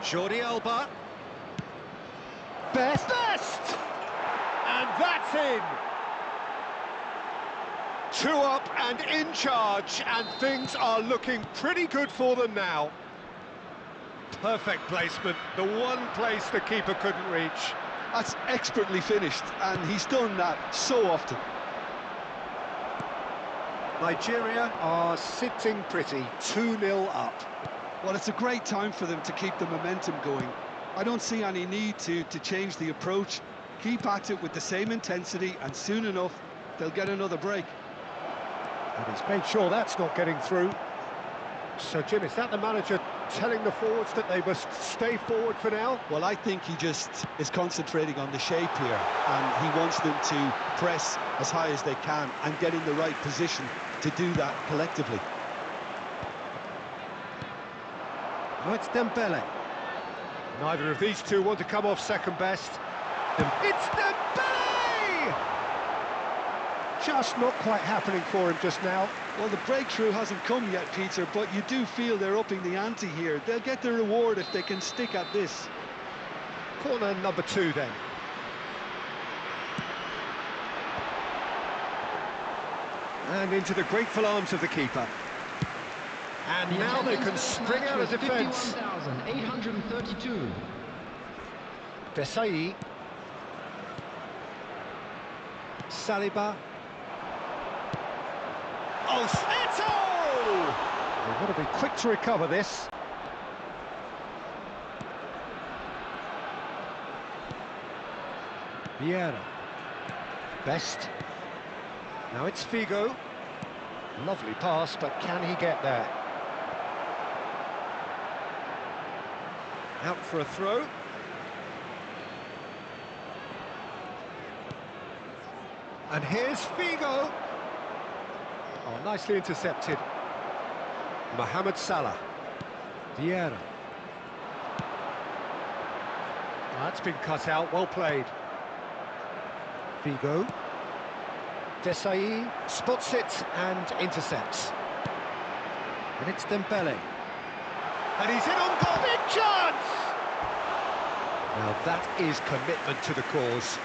Jordi Alba. Best! And that's in! 2 up and in charge, and things are looking pretty good for them now. Perfect placement, the one place the keeper couldn't reach. That's expertly finished, and he's done that so often. Nigeria are sitting pretty, 2-0 up. Well, it's a great time for them to keep the momentum going. I don't see any need to change the approach. Keep at it with the same intensity, and soon enough, they'll get another break. And he's made sure that's not getting through. So, Jim, is that the manager telling the forwards that they must stay forward for now? Well, I think he just is concentrating on the shape here, and he wants them to press as high as they can and get in the right position to do that collectively. Oh, it's Dembele. Neither of these two want to come off second best. It's Dembele! Just not quite happening for him just now. Well, the breakthrough hasn't come yet, Peter, but you do feel they're upping the ante here. They'll get the reward if they can stick at this. Corner number 2 then. And into the grateful arms of the keeper. And now they can spring out of defence. 51,832. Desai. Saliba. Oh, Eto! They've got to be quick to recover this. Vieira. Best. Now it's Figo. Lovely pass, but can he get there? Out for a throw. And here's Figo. Oh, nicely intercepted. Mohamed Salah. Vieira. That's been cut out, well played. Figo. Desai spots it and intercepts. And it's Dembele. And he's in on goal. Big chance! Now that is commitment to the cause.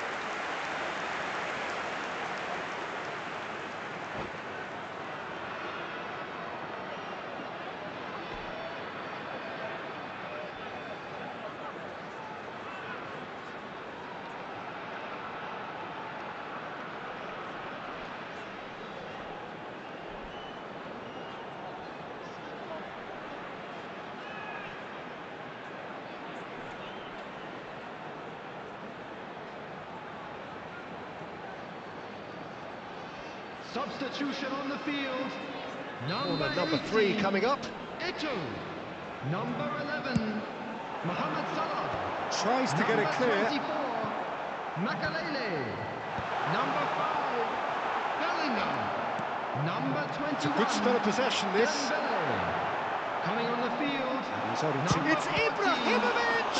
Substitution on the field. Number 3 coming up. Eto. Number 11, Mohamed Salah. Tries to get it clear. 24, Makalele. Number 5, Bellingham. Number 21. It's a good spell of possession, this. Dembele. Coming on the field. He's on Number it's 14, Ibrahimovic!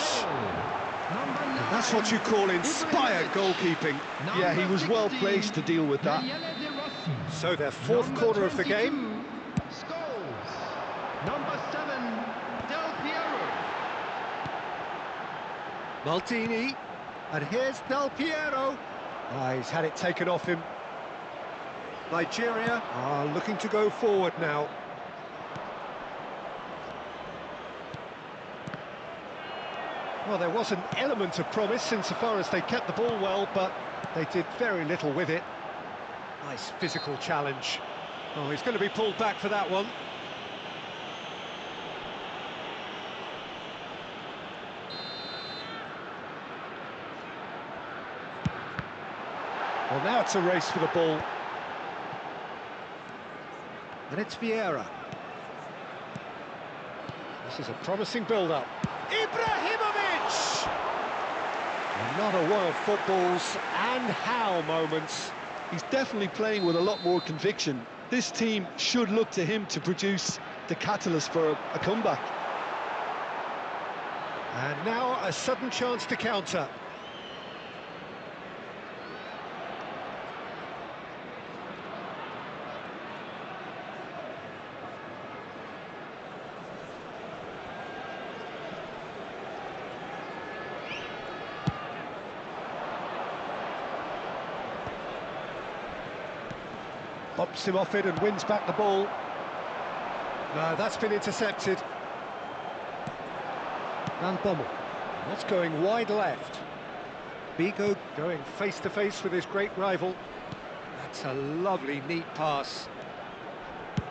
Number 9, That's what you call inspired goalkeeping. Yeah, he was well 16, placed to deal with that. Nayeli De Rossi. So their fourth Number corner of the 22, game. Scholes. Number 7, Del Piero. Maldini. And here's Del Piero. He's had it taken off him. Nigeria are looking to go forward now. Well, there was an element of promise insofar as they kept the ball well, but they did very little with it. Nice physical challenge. Oh, he's going to be pulled back for that one. Well, now it's a race for the ball. And it's Vieira. This is a promising build-up. Ibrahimovic! Another one of football's and how moments. He's definitely playing with a lot more conviction. This team should look to him to produce the catalyst for a comeback. And now a sudden chance to counter. keeps him off it and wins back the ball. No, that's been intercepted. Van Bommel. That's going wide left. Bigo going face-to-face with his great rival. That's a lovely, neat pass.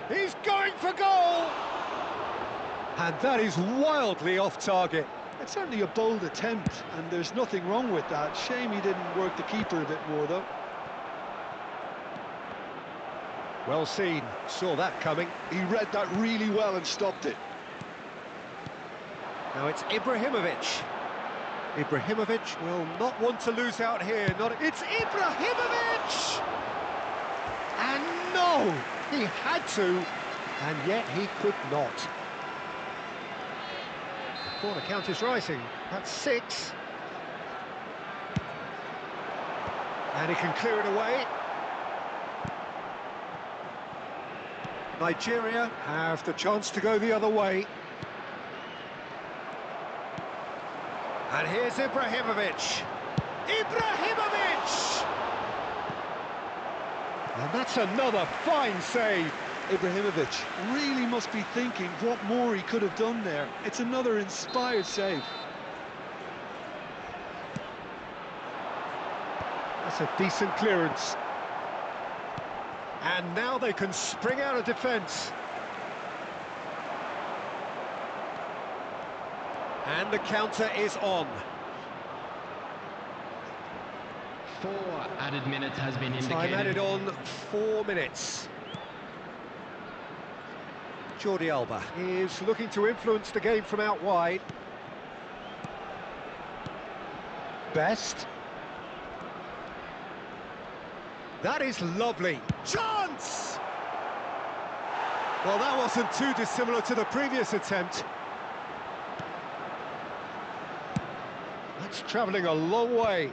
He's going for goal! And that is wildly off target. It's certainly a bold attempt, and there's nothing wrong with that. Shame he didn't work the keeper a bit more, though. Well seen, saw that coming. He read that really well and stopped it. Now it's Ibrahimovic. Ibrahimovic will not want to lose out here. It's Ibrahimovic! And no! He had to, and yet he could not. The corner count is rising. That's 6. And he can clear it away. Nigeria have the chance to go the other way. And here's Ibrahimovic. Ibrahimovic! And that's another fine save. Ibrahimovic really must be thinking what more he could have done there. It's another inspired save. That's a decent clearance. And now they can spring out of defence. And the counter is on. 4 added minutes has been indicated. Time added on, 4 minutes. Jordi Alba is looking to influence the game from out wide. Best. That is lovely. Chance! Well, that wasn't too dissimilar to the previous attempt. That's travelling a long way.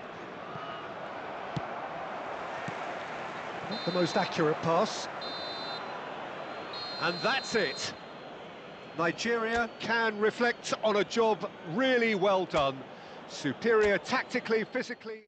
Not the most accurate pass. And that's it. Nigeria can reflect on a job really well done. Superior tactically, physically.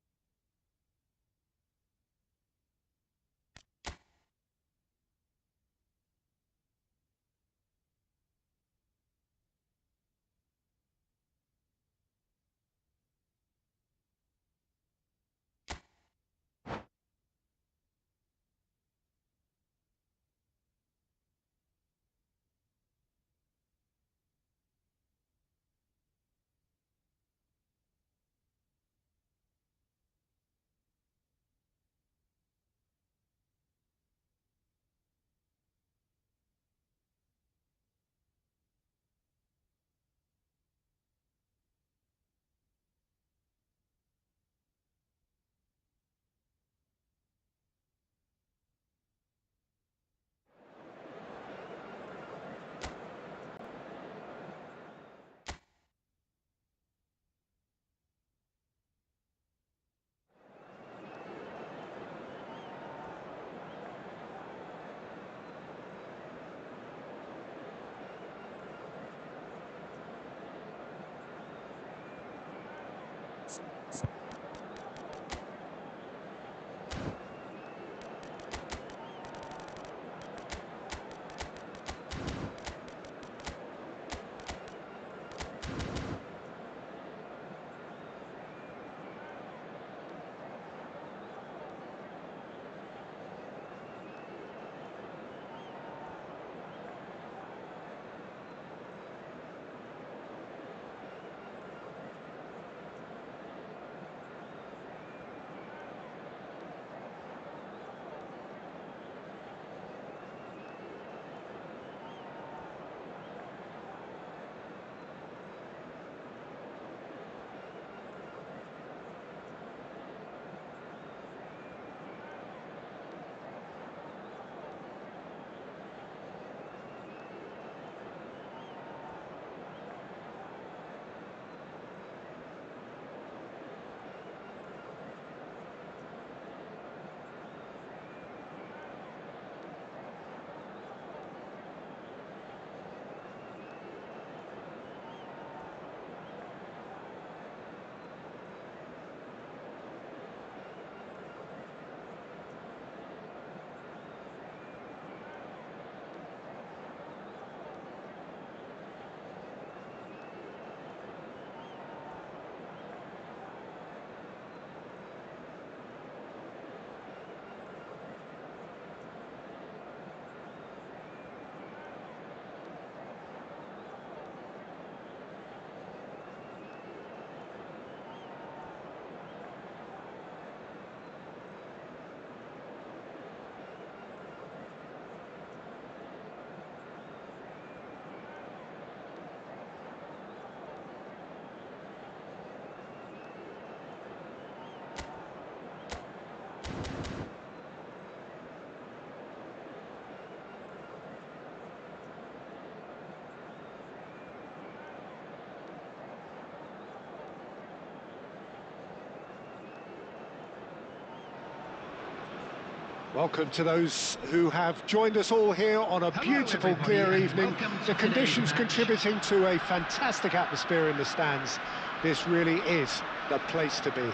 Welcome to those who have joined us all here on a beautiful, everybody, clear and evening. welcome to The conditions today's match. contributing to a fantastic atmosphere in the stands. This really is the place to be.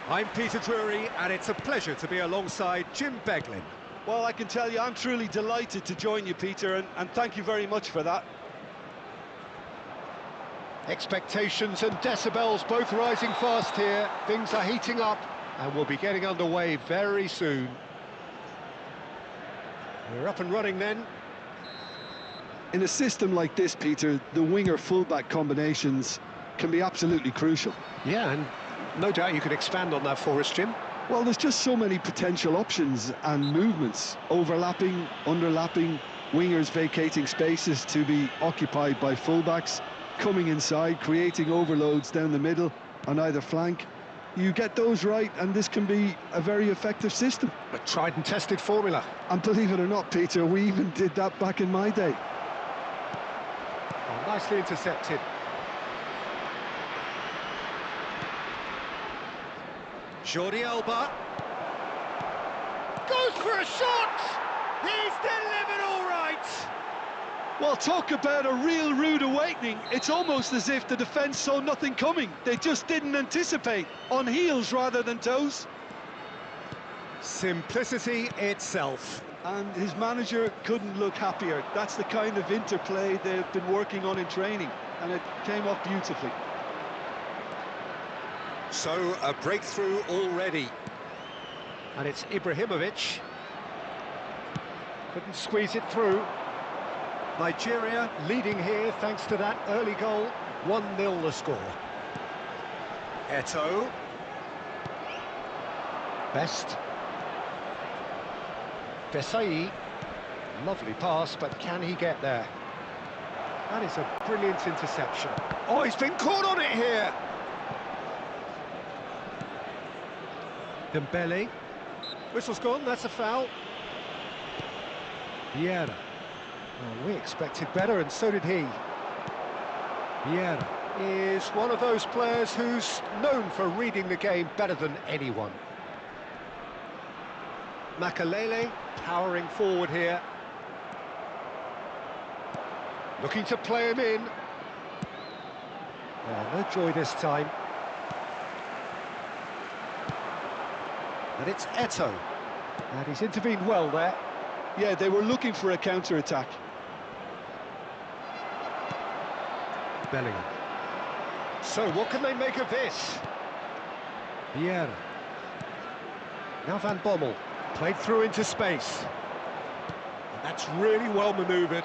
I'm Peter Drury, and it's a pleasure to be alongside Jim Beglin. Well, I can tell you, I'm truly delighted to join you, Peter, and thank you very much for that. Expectations and decibels both rising fast here. Things are heating up, and we'll be getting underway very soon. We're up and running then. In a system like this, Peter, the winger-fullback combinations can be absolutely crucial. Yeah, and no doubt you could expand on that for us, Jim. Well, there's just so many potential options and movements, overlapping, underlapping, wingers vacating spaces to be occupied by fullbacks, coming inside, creating overloads down the middle on either flank. You get those right, and this can be a very effective system. A tried and tested formula. And believe it or not, Peter, we even did that back in my day. Oh, nicely intercepted. Jordi Alba goes for a shot. He's delivered all right. Well, talk about a real rude awakening. It's almost as if the defence saw nothing coming. They just didn't anticipate, on heels rather than toes. Simplicity itself. And his manager couldn't look happier. That's the kind of interplay they've been working on in training, and it came off beautifully. So, a breakthrough already. And it's Ibrahimovic. Couldn't squeeze it through. Nigeria leading here thanks to that early goal. 1-0 the score. Eto'o. Best. Desai. Lovely pass, but can he get there? That is a brilliant interception. Oh, he's been caught on it here. Dembele. Whistle's gone, that's a foul. Vieira. Well, we expected better, and so did he. Vieira is one of those players who's known for reading the game better than anyone. Makalele powering forward here. Looking to play him in. No joy this time. And it's Eto'o. And he's intervened well there. Yeah, they were looking for a counter-attack. Bellingham. So, what can they make of this? Vieira. Now Van Bommel. Played through into space. And that's really well manoeuvred.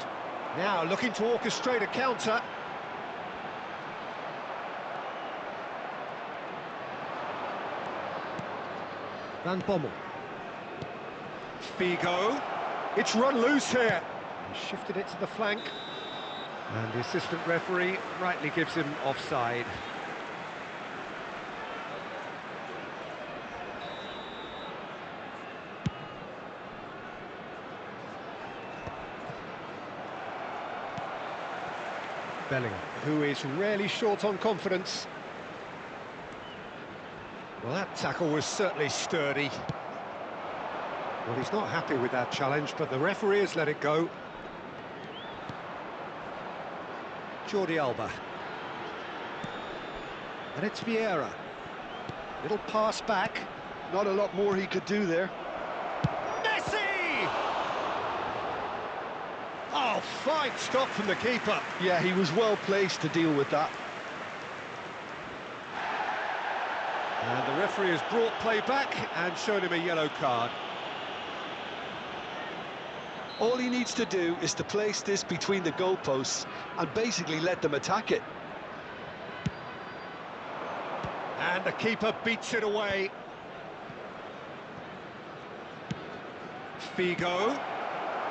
Now looking to orchestrate a counter. Van Bommel. Figo. It's run loose here. He shifted it to the flank. And the assistant referee rightly gives him offside. Bellingham, who is really short on confidence. Well, that tackle was certainly sturdy. Well, he's not happy with that challenge, but the referee has let it go. Jordi Alba. And it's Vieira. Little pass back. Not a lot more he could do there. Messi! Oh, fine stop from the keeper. Yeah, he was well placed to deal with that. And the referee has brought play back and shown him a yellow card. All he needs to do is to place this between the goalposts and basically let them attack it. And the keeper beats it away. Figo.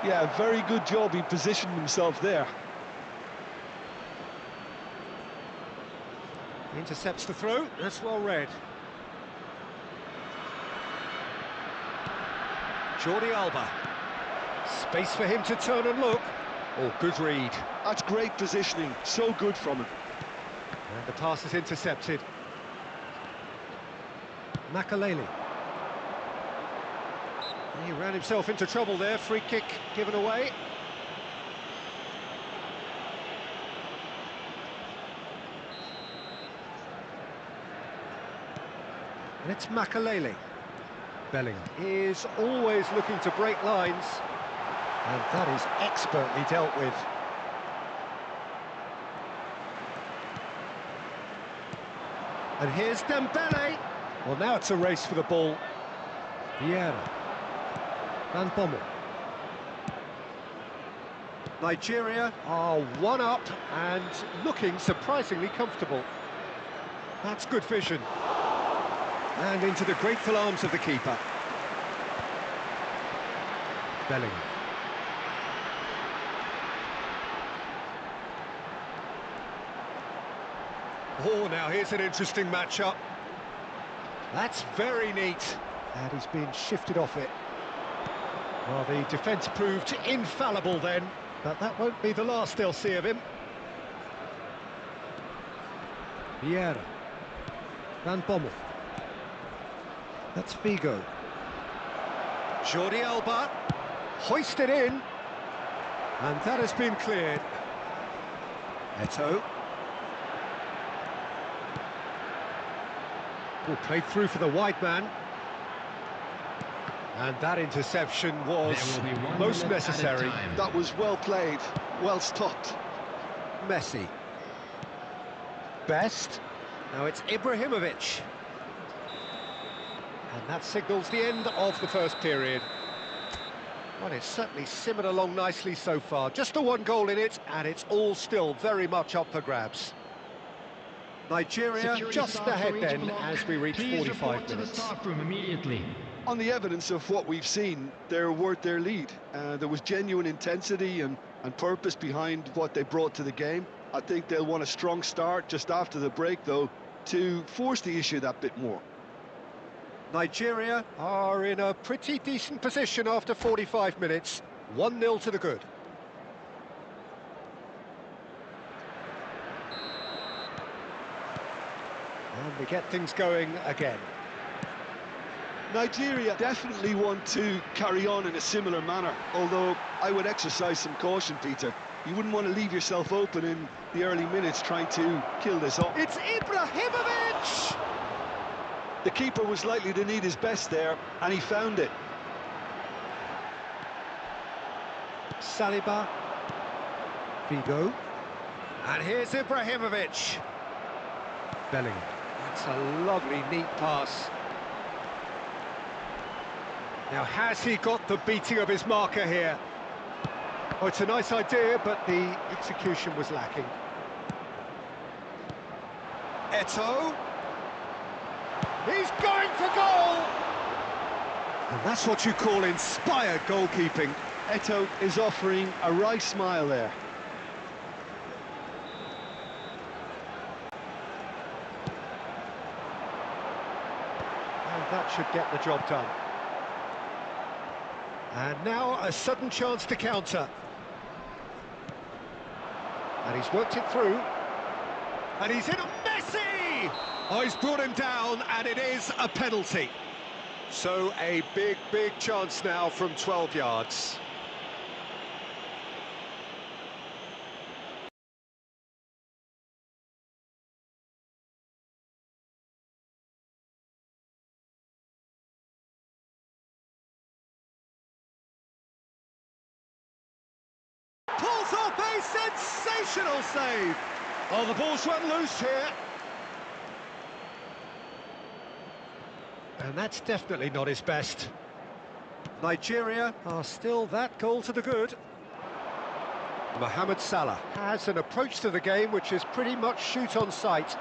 Yeah, very good job. He positioned himself there. Intercepts the throw. That's well read. Jordi Alba. Space for him to turn and look. Oh, good read. That's great positioning. So good from him. And the pass is intercepted. Makalele. He ran himself into trouble there, free kick given away. And it's Makalele. Bellingham is always looking to break lines, and that is expertly dealt with. And here's Dembele. Well, now it's a race for the ball. Vieira. Van Bommel. Nigeria are one up and looking surprisingly comfortable. That's good vision. And into the grateful arms of the keeper. Bellingham. Oh, now here's an interesting matchup. That's very neat. And he's been shifted off it. Well, the defence proved infallible then, but that won't be the last they'll see of him. Vieira. Van Bommel. That's Figo. Jordi Alba. Hoisted in. And that has been cleared. Eto'o. Played through for the wide man. And that interception was most necessary. That was well played, well stopped. Messi. Best. Now it's Ibrahimovic. And that signals the end of the first period. Well, it's certainly simmered along nicely so far. Just the one goal in it, and it's all still very much up for grabs. Nigeria just ahead then as we reach 45 minutes. On the evidence of what we've seen, they're worth their lead. There was genuine intensity and purpose behind what they brought to the game. I think they'll want a strong start just after the break, though, to force the issue that bit more. Nigeria are in a pretty decent position after 45 minutes. 1-0 to the good. And we get things going again. Nigeria definitely want to carry on in a similar manner, although I would exercise some caution, Peter. You wouldn't want to leave yourself open in the early minutes trying to kill this off. It's Ibrahimovic! The keeper was likely to need his best there, and he found it. Saliba. Figo. And here's Ibrahimovic. Bellingham. That's a lovely, neat pass. Now, has he got the beating of his marker here? Oh, it's a nice idea, but the execution was lacking. Eto'o. He's going for goal! And that's what you call inspired goalkeeping. Eto'o is offering a wry smile there. And that should get the job done. And now a sudden chance to counter. And he's worked it through. And he's hit Messi! Oh, he's brought him down, and it is a penalty. So a big, big chance now from 12 yards. Pulls off a sensational save. Oh, the ball's run loose here. And that's definitely not his best. Nigeria are still that goal to the good. Mohamed Salah has an approach to the game which is pretty much shoot on sight.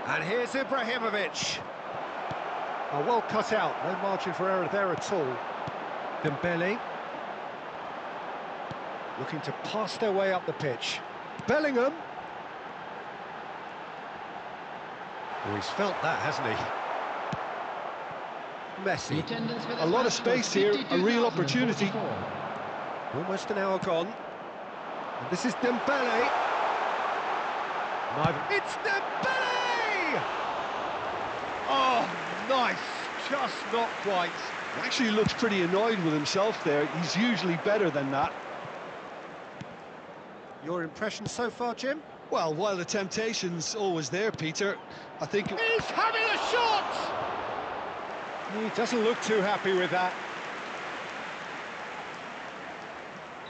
And here's Ibrahimovic. Oh, well cut out, no margin for error there at all. Dembele. Looking to pass their way up the pitch. Bellingham. Oh, he's felt that, hasn't he? Messi. A lot of space here, a real opportunity. Almost an hour gone. And this is Dembele. It's Dembele! Oh, nice. Just not quite. Actually looks pretty annoyed with himself there. He's usually better than that. Your impression so far, Jim? Well, while the temptation's always there, Peter, I think... He's having a shot! He doesn't look too happy with that.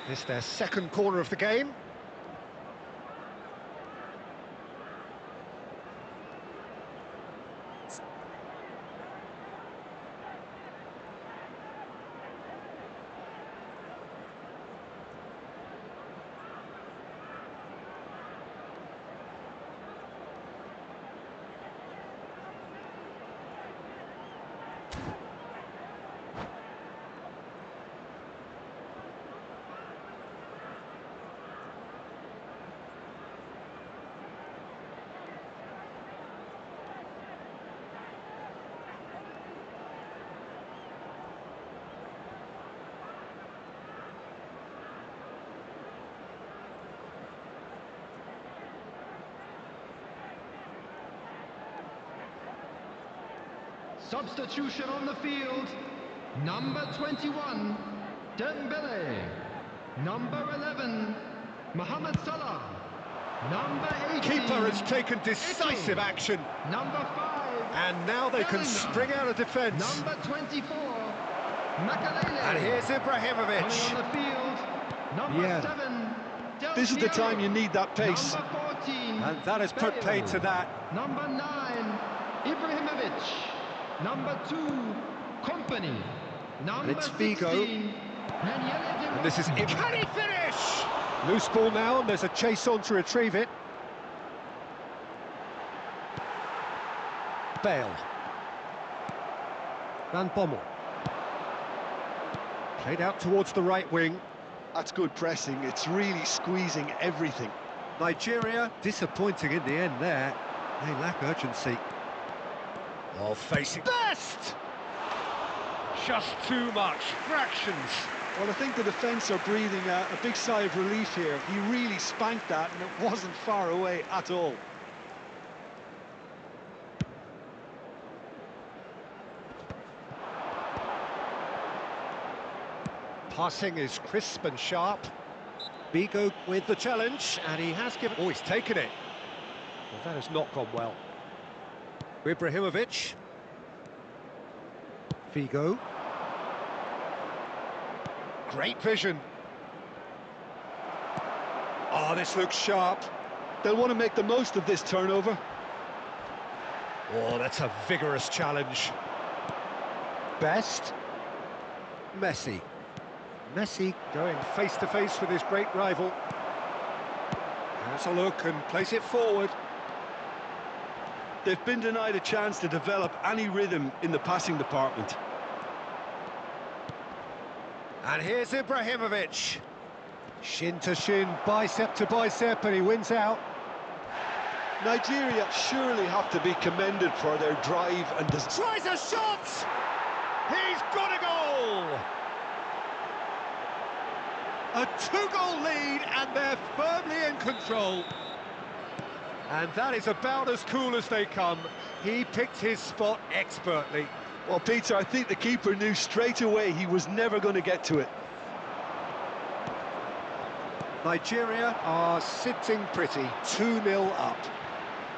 It's their second corner of the game. Substitution on the field. Number 21, Dembele. Number 11, Mohamed Salah. Number 18, Keeper has taken decisive action. Number 5, and now they can spring out of defence. Number 24, Makalele. And here's Ibrahimovic. Coming on the field, number 7, Del This is the Piero. time you need that pace. Number 14, And that has put Bale. paid to that. Number 9, Ibrahimovic. Number 2, Company. Number it's Figo. 16, And this is... Can he finish? Loose ball now, and there's a chase on to retrieve it. Bale. Van Bommel. Played out towards the right wing. That's good pressing. It's really squeezing everything. Nigeria disappointing in the end there. They lack urgency. Oh, facing best! Just too much. Fractions. Well, I think the defence are breathing a big sigh of relief here. He really spanked that, and it wasn't far away at all. Passing is crisp and sharp. Figo with the challenge, and he has given... Oh, he's taken it. Well, that has not gone well. Ibrahimovic. Figo. Great vision. Oh, this looks sharp. They'll want to make the most of this turnover. Oh, that's a vigorous challenge. Best. Messi. Messi going face-to-face with his great rival. Has a look and plays it forward. They've been denied a chance to develop any rhythm in the passing department. And here's Ibrahimovic. Shin to shin, bicep to bicep, and he wins out. Nigeria surely have to be commended for their drive and... Tries a shot! He's got a goal! A two-goal lead, and they're firmly in control. And that is about as cool as they come. He picked his spot expertly. Well, Peter, I think the keeper knew straight away he was never going to get to it. Nigeria are sitting pretty, 2-0 up.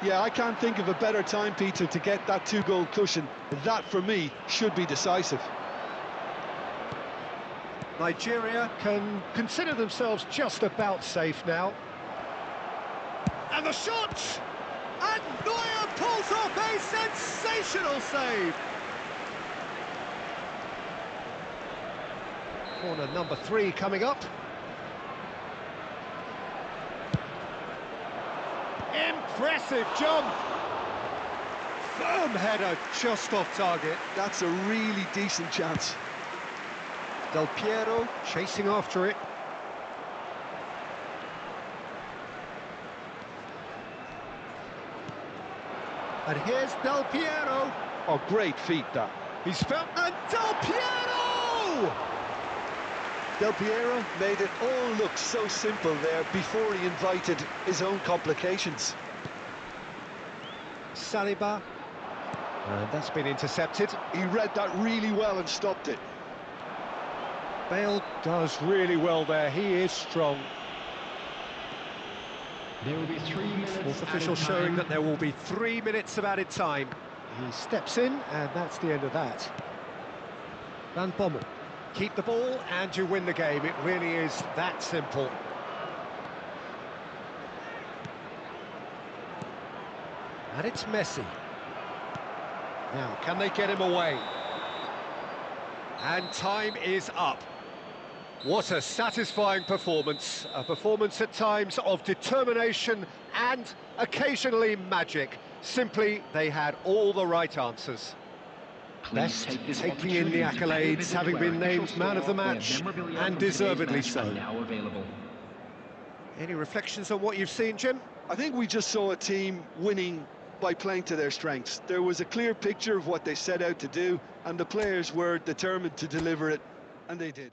Yeah, I can't think of a better time, Peter, to get that two-goal cushion. That, for me, should be decisive. Nigeria can consider themselves just about safe now. And the shot! And Neuer pulls off a sensational save! Corner number 3 coming up. Impressive jump! Firm header just off target. That's a really decent chance. Del Piero chasing after it. And here's Del Piero. Oh, great feat, that. He's found... And Del Piero! Del Piero made it all look so simple there before he invited his own complications. Saliba. And that's been intercepted. He read that really well and stopped it. Bale does really well there. He is strong. There will be 3 minutes. Fourth official showing that there will be 3 minutes of added time. He steps in, and that's the end of that. Van Bommel. Keep the ball and you win the game. It really is that simple. And it's Messi. Now, can they get him away? And time is up. What a satisfying performance. A performance at times of determination and occasionally magic. Simply, they had all the right answers. Best taking in the accolades, having been named man of the match, and deservedly so. Any reflections on what you've seen, Jim? I think we just saw a team winning by playing to their strengths. There was a clear picture of what they set out to do, and the players were determined to deliver it, and they did.